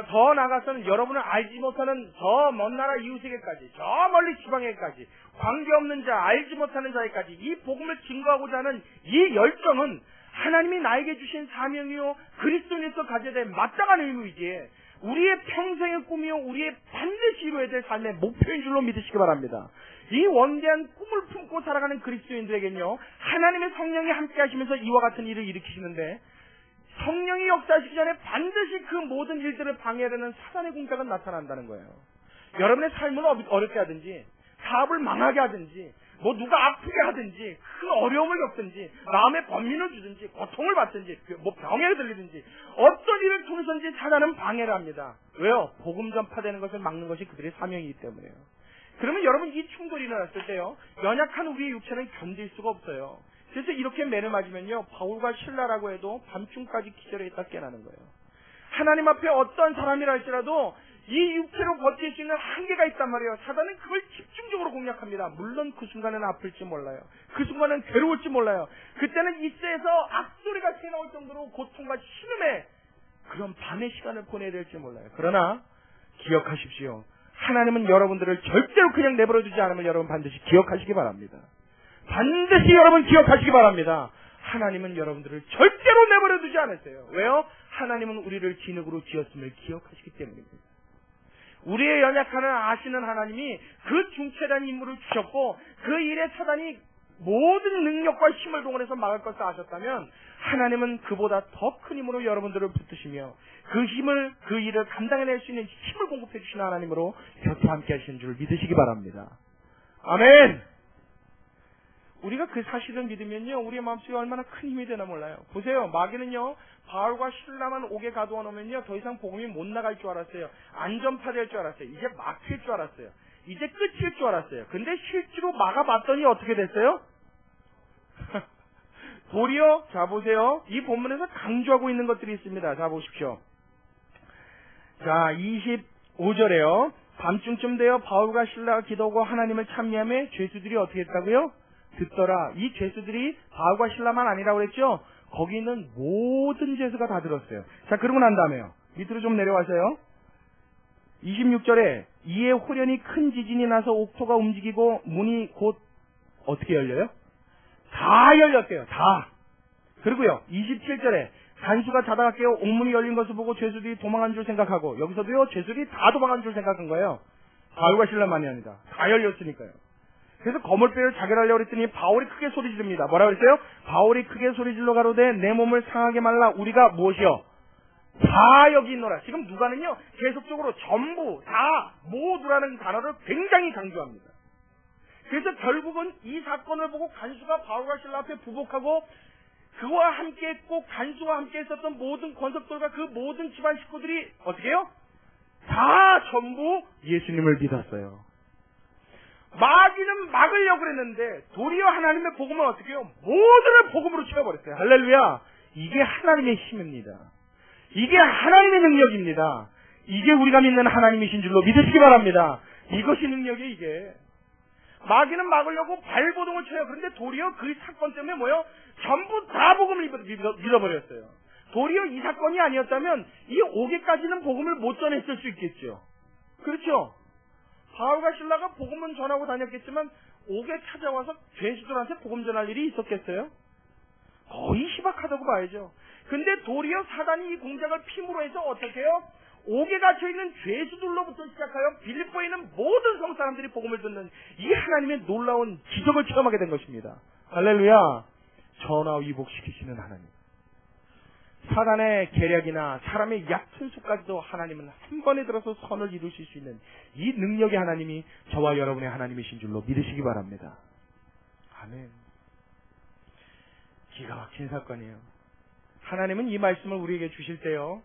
더 나아가서는 여러분을 알지 못하는 저 먼 나라 이웃에게까지 저 멀리 지방에까지 관계없는 자 알지 못하는 자에까지 이 복음을 증거하고자 하는 이 열정은 하나님이 나에게 주신 사명이요 그리스도인으로서 가져야 될 마땅한 의무이지 우리의 평생의 꿈이요 우리의 반드시 이루어야 될 삶의 목표인 줄로 믿으시기 바랍니다. 이 원대한 꿈을 품고 살아가는 그리스도인들에게는요 하나님의 성령이 함께 하시면서 이와 같은 일을 일으키시는데 성령이 역사하시기 전에 반드시 그 모든 일들을 방해하려는 사단의 공작은 나타난다는 거예요. 여러분의 삶을 어렵게 하든지 사업을 망하게 하든지 뭐 누가 아프게 하든지 큰 어려움을 겪든지 마음에 번민을 주든지 고통을 받든지 뭐 병에 들리든지 어떤 일을 통해서든지 사단은 방해를 합니다. 왜요? 복음 전파되는 것을 막는 것이 그들의 사명이기 때문에요. 그러면 여러분 이 충돌이 일어났을 때요 연약한 우리의 육체는 견딜 수가 없어요. 그래서 이렇게 매를 맞으면요 바울과 실라라고 해도 밤중까지 기절했다 깨나는 거예요. 하나님 앞에 어떤 사람이라 할지라도 이 육체로 버틸 수 있는 한계가 있단 말이에요. 사단은 그걸 집중적으로 공략합니다. 물론 그 순간은 아플지 몰라요. 그 순간은 괴로울지 몰라요. 그때는 이세에서 악소리가 새나올 정도로 고통과 신음에 그런 밤의 시간을 보내야 될지 몰라요. 그러나 기억하십시오. 하나님은 여러분들을 절대로 그냥 내버려 두지 않으면 여러분 반드시 기억하시기 바랍니다. 반드시 여러분 기억하시기 바랍니다. 하나님은 여러분들을 절대로 내버려 두지 않았어요. 왜요? 하나님은 우리를 진흙으로 지었음을 기억하시기 때문입니다. 우리의 연약함을 아시는 하나님이 그 중체된 임무를 주셨고 그 일에 사단이 모든 능력과 힘을 동원해서 막을 것을 아셨다면 하나님은 그보다 더 큰 힘으로 여러분들을 붙드시며 그 일을 감당해낼 수 있는 힘을 공급해 주시는 하나님으로 곁에 함께 하시는 줄 믿으시기 바랍니다. 아멘. 우리가 그 사실을 믿으면요 우리의 마음속에 얼마나 큰 힘이 되나 몰라요. 보세요. 마귀는요 바울과 실라만 옥에 가두어 놓으면요 더 이상 복음이 못 나갈 줄 알았어요. 안전파될 줄 알았어요. 이제 막힐 줄 알았어요. 이제 끝일 줄 알았어요. 근데 실제로 막아봤더니 어떻게 됐어요? 도리어 자 보세요. 이 본문에서 강조하고 있는 것들이 있습니다. 자 보십시오. 자 25절에요. 밤중쯤 되어 바울과 실라가 기도하고 하나님을 찬미하며 죄수들이 어떻게 했다고요? 듣더라. 이 죄수들이 바울과 실라만 아니라고 그랬죠? 거기 있는 모든 죄수가 다 들었어요. 자 그러고 난 다음에요. 밑으로 좀 내려와서요. 26절에 이에 호련히 큰 지진이 나서 옥토가 움직이고 문이 곧 어떻게 열려요? 다 열렸대요. 다. 그리고요. 27절에 간수가 자다가 깨어 옥문이 열린 것을 보고 죄수들이 도망한 줄 생각하고 여기서도요. 죄수들이 다 도망한 줄 생각한 거예요. 바울과 실라만이 아니다. 다 열렸으니까요. 그래서 거물배를 자결하려고 그랬더니 바울이 크게 소리 지릅니다. 뭐라고 그랬어요? 바울이 크게 소리 질러 가로되 내 몸을 상하게 말라 우리가 무엇이요? 다 여기 있노라. 지금 누가는요 계속적으로 전부 다 모두라는 단어를 굉장히 강조합니다. 그래서 결국은 이 사건을 보고 간수가 바울과 실라 앞에 부복하고 그와 함께 했고 간수와 함께 했었던 모든 권석들과 그 모든 집안 식구들이 어떻게 해요? 다 전부 예수님을 믿었어요. 마귀는 막으려고 그랬는데 도리어 하나님의 복음은 어떻게 해요? 모두를 복음으로 채워버렸어요. 할렐루야. 이게 하나님의 힘입니다. 이게 하나님의 능력입니다. 이게 우리가 믿는 하나님이신 줄로 믿으시기 바랍니다. 이것이 능력이 이게. 마귀는 막으려고 발버둥을 쳐요. 그런데 도리어 그 사건 때문에 뭐요? 전부 다 복음을 믿어버렸어요. 도리어 이 사건이 아니었다면 이 5개까지는 복음을 못 전했을 수 있겠죠. 그렇죠? 바울과 실라가 복음은 전하고 다녔겠지만 5개 찾아와서 죄수들한테 복음 전할 일이 있었겠어요? 거의 희박하다고 봐야죠. 근데 도리어 사단이 이 공작을 피무로 해서 어떻게 해요? 5개 갇혀있는 죄수들로부터 시작하여 빌립보에 있는 모든 성사람들이 복음을 듣는 이 하나님의 놀라운 기적을 체험하게 된 것입니다. 할렐루야. 전화위복시키시는 하나님. 사단의 계략이나 사람의 얕은 수까지도 하나님은 한 번에 들어서 선을 이루실 수 있는 이 능력의 하나님이 저와 여러분의 하나님이신 줄로 믿으시기 바랍니다. 아멘. 기가 막힌 사건이에요. 하나님은 이 말씀을 우리에게 주실 때요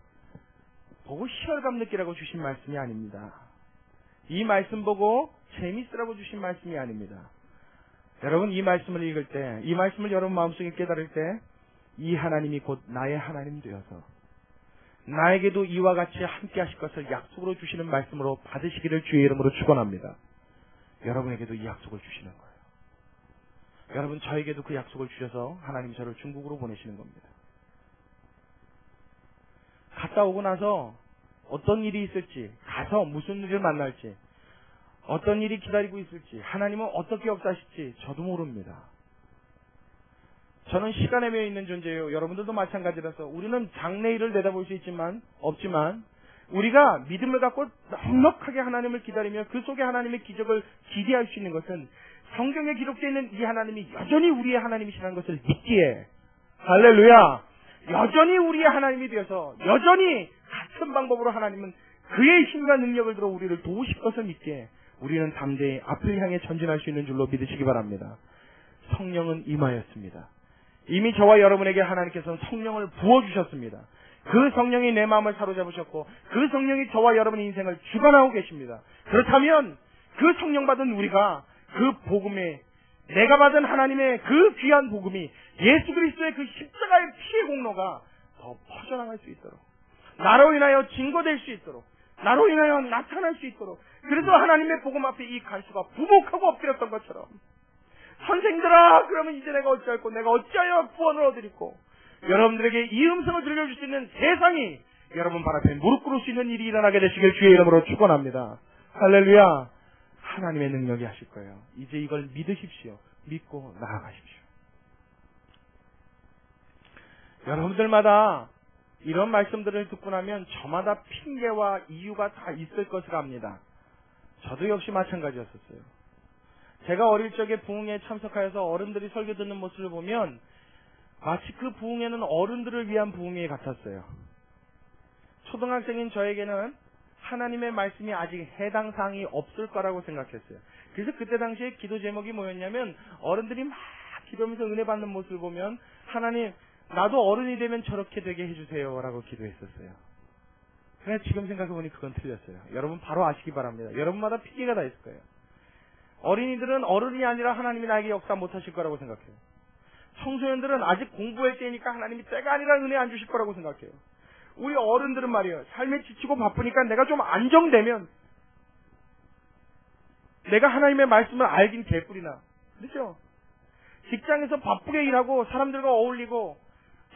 보고 희열감 느끼라고 주신 말씀이 아닙니다. 이 말씀 보고 재밌으라고 주신 말씀이 아닙니다. 여러분 이 말씀을 읽을 때, 이 말씀을 여러분 마음속에 깨달을 때 이 하나님이 곧 나의 하나님 되어서 나에게도 이와 같이 함께 하실 것을 약속으로 주시는 말씀으로 받으시기를 주의 이름으로 축원합니다.
여러분에게도 이 약속을 주시는 거예요. 여러분, 저에게도 그 약속을 주셔서 하나님 저를 중국으로 보내시는 겁니다. 갔다 오고 나서 어떤 일이 있을지, 가서 무슨 일을 만날지, 어떤 일이 기다리고 있을지, 하나님은 어떻게 역사하실지 저도 모릅니다. 저는 시간에 매여 있는 존재예요. 여러분들도 마찬가지라서 우리는 장래일을 내다볼 수 없지만 우리가 믿음을 갖고 넉넉하게 하나님을 기다리며 그 속에 하나님의 기적을 기대할 수 있는 것은 성경에 기록되어 있는 이 하나님이 여전히 우리의 하나님이시라는 것을 믿기에, 할렐루야, 여전히 우리의 하나님이 되어서 여전히 같은 방법으로 하나님은 그의 힘과 능력을 들어 우리를 도우실 것을 믿기에 우리는 담대히 앞을 향해 전진할 수 있는 줄로 믿으시기 바랍니다. 성령은 임하였습니다. 이미 저와 여러분에게 하나님께서는 성령을 부어주셨습니다. 그 성령이 내 마음을 사로잡으셨고 그 성령이 저와 여러분의 인생을 주관하고 계십니다. 그렇다면 그 성령 받은 우리가 그 복음에, 내가 받은 하나님의 그 귀한 복음이 예수 그리스도의 그 십자가의 피의 공로가 더 퍼져나갈 수 있도록, 나로 인하여 증거될 수 있도록, 나로 인하여 나타날 수 있도록, 그래서 하나님의 복음 앞에 이 간수가 부복하고 엎드렸던 것처럼, 선생들아, 그러면 이제 내가 어찌할꼬, 내가 어찌하여 구원을 얻으리꼬, 여러분들에게 이 음성을 들려줄 수 있는 세상이 여러분 발 앞에 무릎 꿇을 수 있는 일이 일어나게 되시길 주의 이름으로 축원합니다. 할렐루야. 하나님의 능력이 하실 거예요. 이제 이걸 믿으십시오. 믿고 나아가십시오. 여러분들마다 이런 말씀들을 듣고 나면 저마다 핑계와 이유가 다 있을 것을 압니다. 저도 역시 마찬가지였었어요. 제가 어릴 적에 부흥회에 참석하여서 어른들이 설교 듣는 모습을 보면 마치 그 부흥회는 어른들을 위한 부흥회 같았어요. 초등학생인 저에게는 하나님의 말씀이 아직 해당 사항이 없을 거라고 생각했어요. 그래서 그때 당시에 기도 제목이 뭐였냐면, 어른들이 막 기도하면서 은혜 받는 모습을 보면 하나님, 나도 어른이 되면 저렇게 되게 해주세요 라고 기도했었어요. 그런데 지금 생각해보니 그건 틀렸어요. 여러분 바로 아시기 바랍니다. 여러분마다 핑계가 다 있을 거예요. 어린이들은 어른이 아니라 하나님이 나에게 역사 못하실 거라고 생각해요. 청소년들은 아직 공부할 때니까 하나님이 때가 아니라 은혜 안 주실 거라고 생각해요. 우리 어른들은 말이에요, 삶에 지치고 바쁘니까 내가 좀 안정되면 내가 하나님의 말씀을 알긴 개뿔이나, 그렇죠? 직장에서 바쁘게 일하고 사람들과 어울리고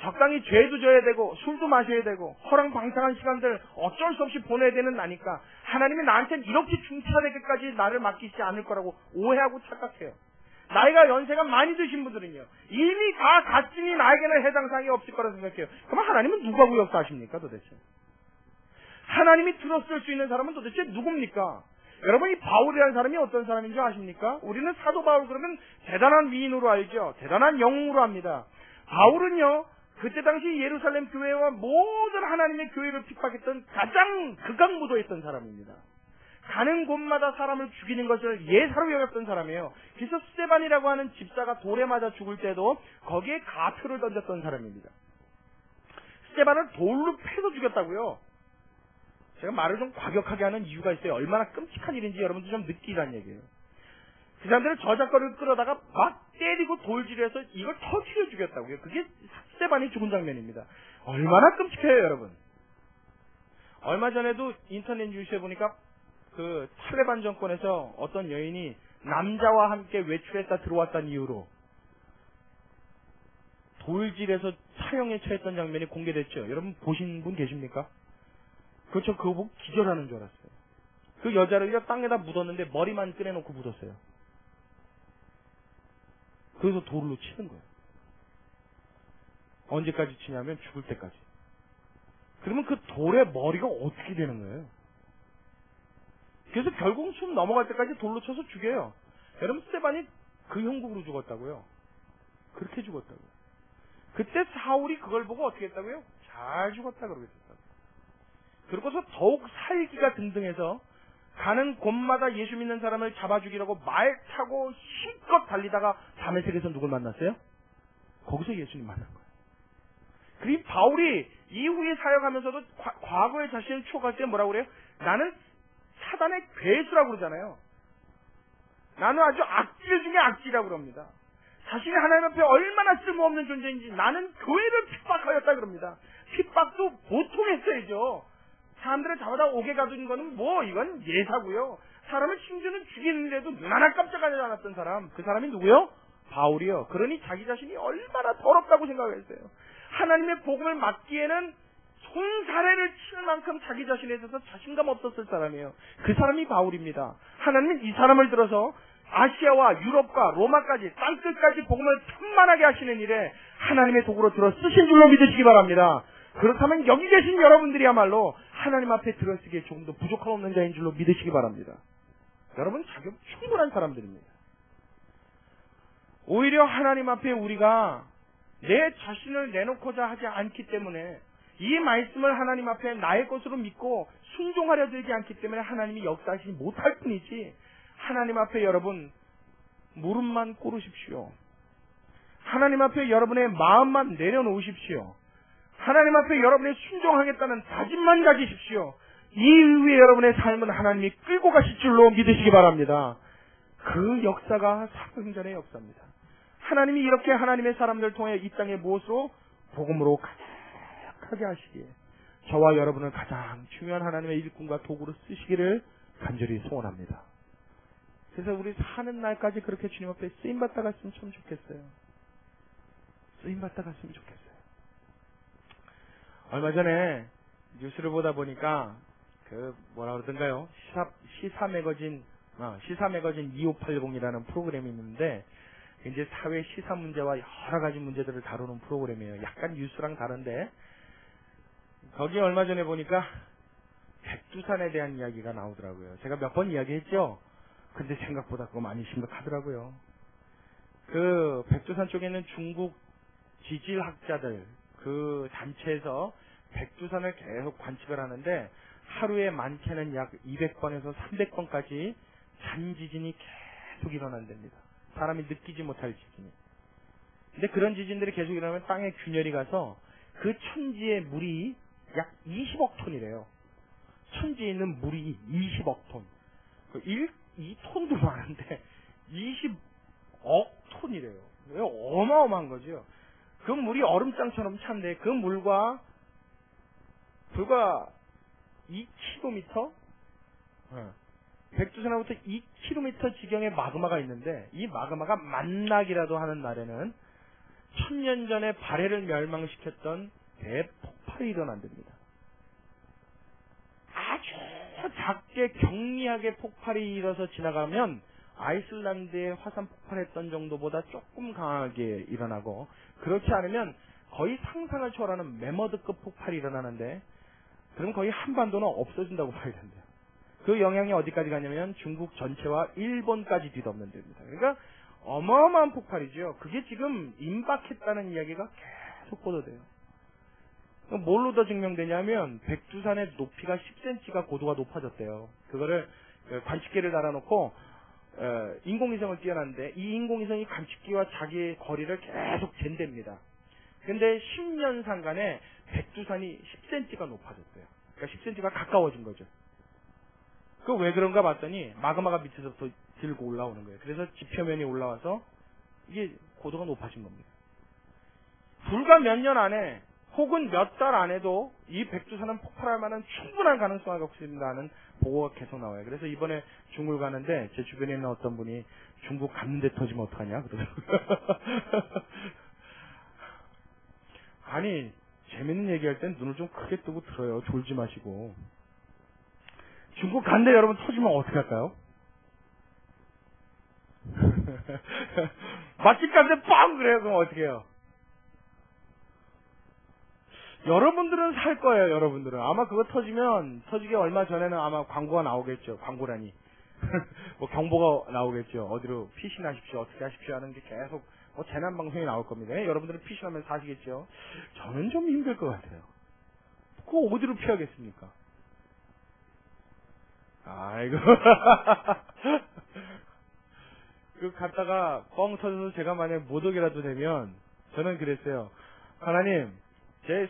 적당히 죄도 져야 되고 술도 마셔야 되고 허랑방탕한 시간들 어쩔 수 없이 보내야 되는 나니까 하나님이 나한테는 이렇게 중차되게까지 나를 맡기지 않을 거라고 오해하고 착각해요. 나이가 연세가 많이 드신 분들은요, 이미 다 갔으니 나에게는 해당 사항이 없을 거라고 생각해요. 그럼 하나님은 누구하고 역사하십니까 도대체? 하나님이 들었을 수 있는 사람은 도대체 누굽니까? 여러분, 이 바울이라는 사람이 어떤 사람인 줄 아십니까? 우리는 사도 바울 그러면 대단한 위인으로 알죠. 대단한 영웅으로 압니다. 바울은요, 그때 당시 예루살렘 교회와 모든 하나님의 교회를 핍박했던 가장 극악무도했던 사람입니다. 가는 곳마다 사람을 죽이는 것을 예사로 여겼던 사람이에요. 그래서 스데반이라고 하는 집사가 돌에 맞아 죽을 때도 거기에 가표를 던졌던 사람입니다. 스데반을 돌로 패서 죽였다고요. 제가 말을 좀 과격하게 하는 이유가 있어요. 얼마나 끔찍한 일인지 여러분들 좀 느끼라는 얘기예요. 그 사람들은 저작거리를 끌어다가 막 때리고 돌질해서 이걸 터뜨려 죽였다고요. 그게 스데반이 죽은 장면입니다. 얼마나 끔찍해요, 여러분. 얼마 전에도 인터넷 뉴스에 보니까 그 탈레반 정권에서 어떤 여인이 남자와 함께 외출했다 들어왔다는 이유로 돌질해서 사형에 처했던 장면이 공개됐죠. 여러분 보신 분 계십니까? 그렇죠. 그거 보고 기절하는 줄 알았어요. 그 여자를 땅에다 묻었는데 머리만 꺼내놓고 묻었어요. 그래서 돌로 치는 거예요. 언제까지 치냐면 죽을 때까지. 그러면 그 돌의 머리가 어떻게 되는 거예요? 그래서 결국 숨 넘어갈 때까지 돌로 쳐서 죽여요. 여러분, 스데반이 그 형국으로 죽었다고요. 그렇게 죽었다고요. 그때 사울이 그걸 보고 어떻게 했다고요? 잘 죽었다 그러고 있었다고요. 그러고서 더욱 살기가 등등해서 가는 곳마다 예수 믿는 사람을 잡아 죽이려고 말 타고 힘껏 달리다가 다메섹에서 누굴 만났어요? 거기서 예수님 만난 거예요. 그리고 바울이 이후에 사역하면서도 과거의 자신을 추억할 때 뭐라고 그래요? 나는 사단의 괴수라고 그러잖아요. 나는 아주 악질 중에 악질이라고 그럽니다. 자신이 하나님 앞에 얼마나 쓸모없는 존재인지, 나는 교회를 핍박하였다 그럽니다. 핍박도 보통 했어야죠. 사람들을 잡아다 옥에 가두는 거는 뭐 이건 예사고요.
사람을 심지어는 죽이는데도 눈 하나 깜짝하지 않았던 사람, 그 사람이 누구요? 바울이요. 그러니 자기 자신이 얼마나 더럽다고 생각했어요. 하나님의 복음을 맡기에는 손사래를 칠 만큼 자기 자신에 대해서 자신감 없었을 사람이에요. 그 사람이 바울입니다. 하나님은 이 사람을 들어서 아시아와 유럽과 로마까지 땅끝까지 복음을 편만하게 하시는 일에 하나님의 도구로 들어 쓰신 줄로 믿으시기 바랍니다. 그렇다면 여기 계신 여러분들이야말로 하나님 앞에 들어쓰기에 조금 더 부족함 없는 자인 줄로 믿으시기 바랍니다. 여러분 자격 충분한 사람들입니다. 오히려 하나님 앞에 우리가 내 자신을 내놓고자 하지 않기 때문에 이 말씀을 하나님 앞에 나의 것으로 믿고 순종하려 들지 않기 때문에 하나님이 역사하시지 못할 뿐이지, 하나님 앞에 여러분 무릎만 꿇으십시오. 하나님 앞에 여러분의 마음만 내려놓으십시오. 하나님 앞에 여러분의 순종하겠다는 다짐만 가지십시오. 이 이후에 여러분의 삶은 하나님이 끌고 가실 줄로 믿으시기 바랍니다. 그 역사가 사도행전의 역사입니다. 하나님이 이렇게 하나님의 사람들을 통해 이 땅의 무엇으로? 복음으로 가득하게 하시기에 저와 여러분을 가장 중요한 하나님의 일꾼과 도구로 쓰시기를 간절히 소원합니다. 그래서 우리 사는 날까지 그렇게 주님 앞에 쓰임받다 갔으면 참 좋겠어요. 쓰임받다 갔으면 좋겠어요. 얼마 전에 뉴스를 보다 보니까 뭐라 그러던가요? 시사 매거진 2580이라는 프로그램이 있는데, 이제 사회 시사 문제와 여러 가지 문제들을 다루는 프로그램이에요. 약간 뉴스랑 다른데, 거기 얼마 전에 보니까 백두산에 대한 이야기가 나오더라고요. 제가 몇 번 이야기했죠? 근데 생각보다 그거 많이 심각하더라고요. 그 백두산 쪽에 있는 중국 지질학자들 그 단체에서 백두산을 계속 관측을 하는데 하루에 많게는 약 200번에서 300번까지 잔지진이 계속 일어난답니다. 사람이 느끼지 못할 지진이. 근데 그런 지진들이 계속 일어나면 땅에 균열이 가서 그 천지의 물이 약 20억 톤이래요. 천지에 있는 물이 20억 톤. 2톤도 많은데 20억 톤이래요. 어마어마한 거죠. 그 물이 얼음장처럼 찬데 그 물과 불과 2km? 백두산으로부터 2km 지경의 마그마가 있는데, 이 마그마가 만나기라도 하는 날에는 1000년 전에 발해를 멸망시켰던 대폭발이 일어난답니다. 아주 작게 경미하게 폭발이 일어서 지나가면 아이슬란드에 화산 폭발했던 정도보다 조금 강하게 일어나고, 그렇지 않으면 거의 상상을 초월하는 매머드급 폭발이 일어나는데, 그럼 거의 한반도는 없어진다고 봐야 된대요. 그 영향이 어디까지 가냐면 중국 전체와 일본까지 뒤덮는 데입니다. 그러니까 어마어마한 폭발이죠. 그게 지금 임박했다는 이야기가 계속 보도돼요. 뭘로 더 증명되냐면 백두산의 높이가 10cm가 고도가 높아졌대요. 그거를 관측기를 달아놓고 인공위성을 띄워놨는데, 이 인공위성이 관측기와 자기의 거리를 계속 잰답니다. 근데 10년 상간에 백두산이 10cm가 높아졌대요. 그러니까 10cm가 가까워진 거죠. 그 왜 그런가 봤더니 마그마가 밑에서부터 들고 올라오는 거예요. 그래서 지표면이 올라와서 이게 고도가 높아진 겁니다. 불과 몇 년 안에 혹은 몇 달 안에도 이 백두산은 폭발할 만한 충분한 가능성이 없습니다는 보고가 계속 나와요. 그래서 이번에 중국을 가는데 제 주변에 있는 어떤 분이 중국 갔는데 터지면 어떡하냐 그러더라고요. 아니, 재밌는 얘기할 땐 눈을 좀 크게 뜨고 들어요. 졸지 마시고. 중국 간데 여러분 터지면 어떻게 할까요? 맛집 간데 빵! 그래요. 그럼 어떻게 해요? 여러분들은 살 거예요. 여러분들은. 아마 그거 터지면, 터지기 얼마 전에는 아마 광고가 나오겠죠. 광고라니. 뭐 경보가 나오겠죠. 어디로 피신하십시오. 어떻게 하십시오 하는 게 계속 뭐 재난 방송이 나올 겁니다. 여러분들은 피신하면 사시겠죠. 저는 좀 힘들 것 같아요. 그거 어디로 피하겠습니까? 아이고. 그 갔다가 뻥 터져서 제가 만약에 모독이라도 되면 저는 그랬어요. 하나님, 제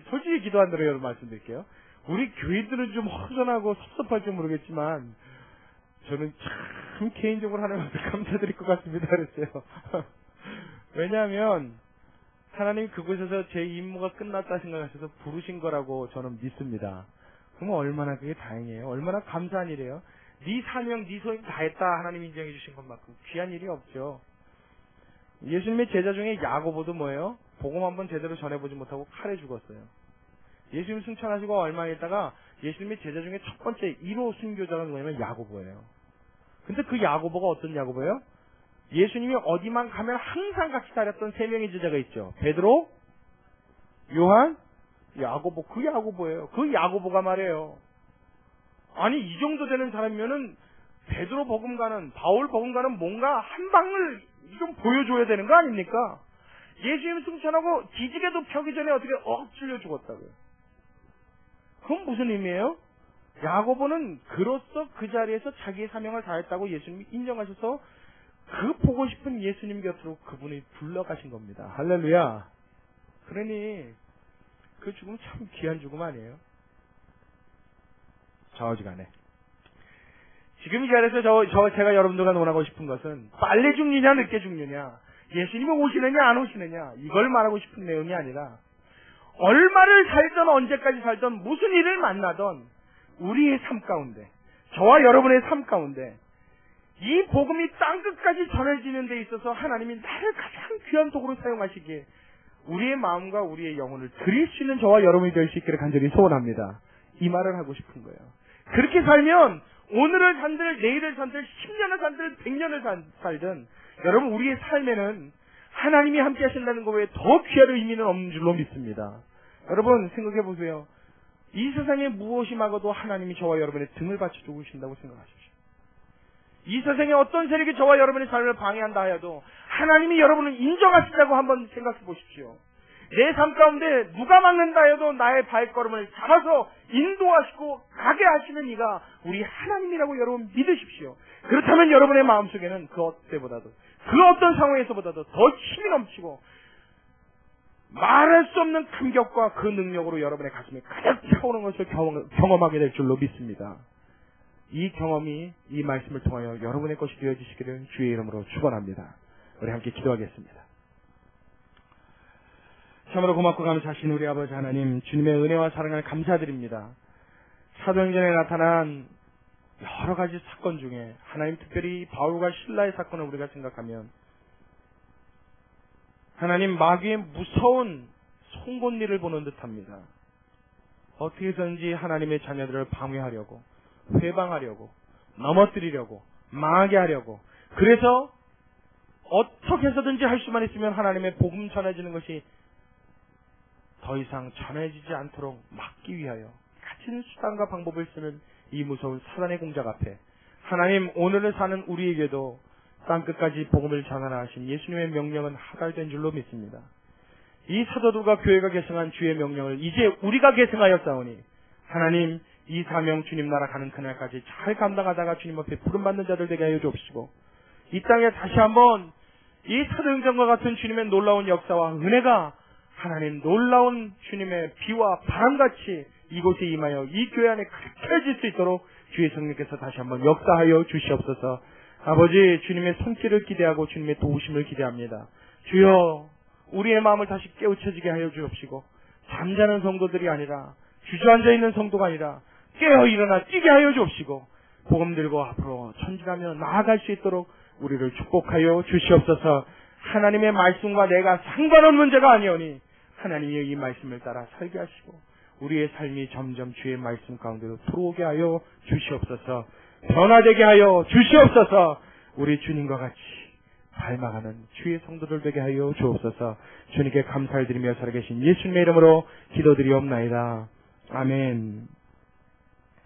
솔직히 기도한 대로 여러분 말씀드릴게요. 우리 교인들은 좀 허전하고 섭섭할지 모르겠지만 저는 참 개인적으로 하나님한테 감사드릴 것 같습니다. 그랬어요. 왜냐하면 하나님이 그곳에서 제 임무가 끝났다 생각하셔서 부르신 거라고 저는 믿습니다. 그러면 얼마나 그게 다행이에요. 얼마나 감사한 일이에요. 네 사명, 네 소임 다 했다. 하나님 인정해 주신 것만큼 귀한 일이 없죠. 예수님의 제자 중에 야고보도 뭐예요? 복음 한번 제대로 전해보지 못하고 칼에 죽었어요. 예수님 승천하시고 얼마 있다가 예수님의 제자 중에 첫 번째 1호 순교자가 누구냐면 야고보예요. 근데 그 야고보가 어떤 야고보예요? 예수님이 어디만 가면 항상 같이 다녔던 세 명의 제자가 있죠. 베드로, 요한, 야고보. 그 야고보예요. 그 야고보가 말이에요. 아니 이 정도 되는 사람이면은 베드로 버금가는, 바울 버금가는 뭔가 한 방을 좀 보여줘야 되는 거 아닙니까? 예수님 승천하고 기지개도 펴기 전에 어떻게 찔려 죽었다고요. 그건 무슨 의미예요? 야고보는 그로써 그 자리에서 자기의 사명을 다했다고 예수님이 인정하셔서 그 보고 싶은 예수님 곁으로 그분이 불러가신 겁니다. 할렐루야. 그러니 그 죽음 참 귀한 죽음 아니에요? 좌우지간에. 지금 이 자리에서 제가 여러분들과 논하고 싶은 것은 빨리 죽느냐 늦게 죽느냐, 예수님이 오시느냐 안 오시느냐, 이걸 말하고 싶은 내용이 아니라 얼마를 살던 언제까지 살던 무슨 일을 만나던 우리의 삶 가운데, 저와 여러분의 삶 가운데 이 복음이 땅끝까지 전해지는 데 있어서 하나님이 나를 가장 귀한 도구로 사용하시기에 우리의 마음과 우리의 영혼을 드릴 수 있는 저와 여러분이 될 수 있기를 간절히 소원합니다. 이 말을 하고 싶은 거예요. 그렇게 살면 오늘을 산들, 내일을 산들, 10년을 산들, 100년을 살든 여러분 우리의 삶에는 하나님이 함께 하신다는 것 외에 더 귀한 의미는 없는 줄로 믿습니다. 여러분 생각해 보세요. 이 세상에 무엇이 막아도 하나님이 저와 여러분의 등을 받쳐주고 계신다고 생각하십시오. 이 세상에 어떤 세력이 저와 여러분의 삶을 방해한다 하여도 하나님이 여러분을 인정하신다고 한번 생각해 보십시오. 내 삶 가운데 누가 막는다 해도 나의 발걸음을 잡아서 인도하시고 가게 하시는 이가 우리 하나님이라고 여러분 믿으십시오. 그렇다면 여러분의 마음속에는 그 어때보다도, 그 어떤 상황에서보다도 더 힘이 넘치고 말할 수 없는 감격과 그 능력으로 여러분의 가슴이 가득 차오는 것을 경험하게 될 줄로 믿습니다. 이 경험이 이 말씀을 통하여 여러분의 것이 되어지시기를 주의 이름으로 축원합니다. 우리 함께 기도하겠습니다. 참으로 고맙고 감사하신 우리 아버지 하나님, 주님의 은혜와 사랑을 감사드립니다. 사도행전에 나타난 여러 가지 사건 중에 하나님 특별히 바울과 실라의 사건을 우리가 생각하면 하나님 마귀의 무서운 송곳니를 보는 듯합니다. 어떻게 해서든지 하나님의 자녀들을 방해하려고, 회방하려고, 넘어뜨리려고, 망하게 하려고, 그래서 어떻게 해서든지 할 수만 있으면 하나님의 복음 전해지는 것이 더 이상 전해지지 않도록 막기 위하여 가진 수단과 방법을 쓰는 이 무서운 사단의 공작 앞에 하나님 오늘을 사는 우리에게도 땅끝까지 복음을 전하라 하신 예수님의 명령은 하달된 줄로 믿습니다. 이 사도들과 교회가 계승한 주의 명령을 이제 우리가 계승하였사오니 하나님 이 사명 주님 나라 가는 그날까지 잘 감당하다가 주님 앞에 부름받는 자들 되게 하여 주옵시고 이 땅에 다시 한번 이 사도행전과 같은 주님의 놀라운 역사와 은혜가 하나님 놀라운 주님의 비와 바람같이 이곳에 임하여 이 교회 안에 펼쳐질 수 있도록 주의 성령께서 다시 한번 역사하여 주시옵소서. 아버지 주님의 손길을 기대하고 주님의 도우심을 기대합니다. 주여 우리의 마음을 다시 깨우쳐지게 하여 주옵시고 잠자는 성도들이 아니라 주저앉아 있는 성도가 아니라 깨어 일어나 뛰게 하여 주옵시고 복음 들고 앞으로 전진하며 나아갈 수 있도록 우리를 축복하여 주시옵소서. 하나님의 말씀과 내가 상관없는 문제가 아니오니 하나님의 이 말씀을 따라 살게 하시고 우리의 삶이 점점 주의 말씀 가운데로 들어오게 하여 주시옵소서. 변화되게 하여 주시옵소서. 우리 주님과 같이 닮아가는 주의 성도들 되게 하여 주옵소서. 주님께 감사를 드리며 살아계신 예수님의 이름으로 기도드리옵나이다. 아멘.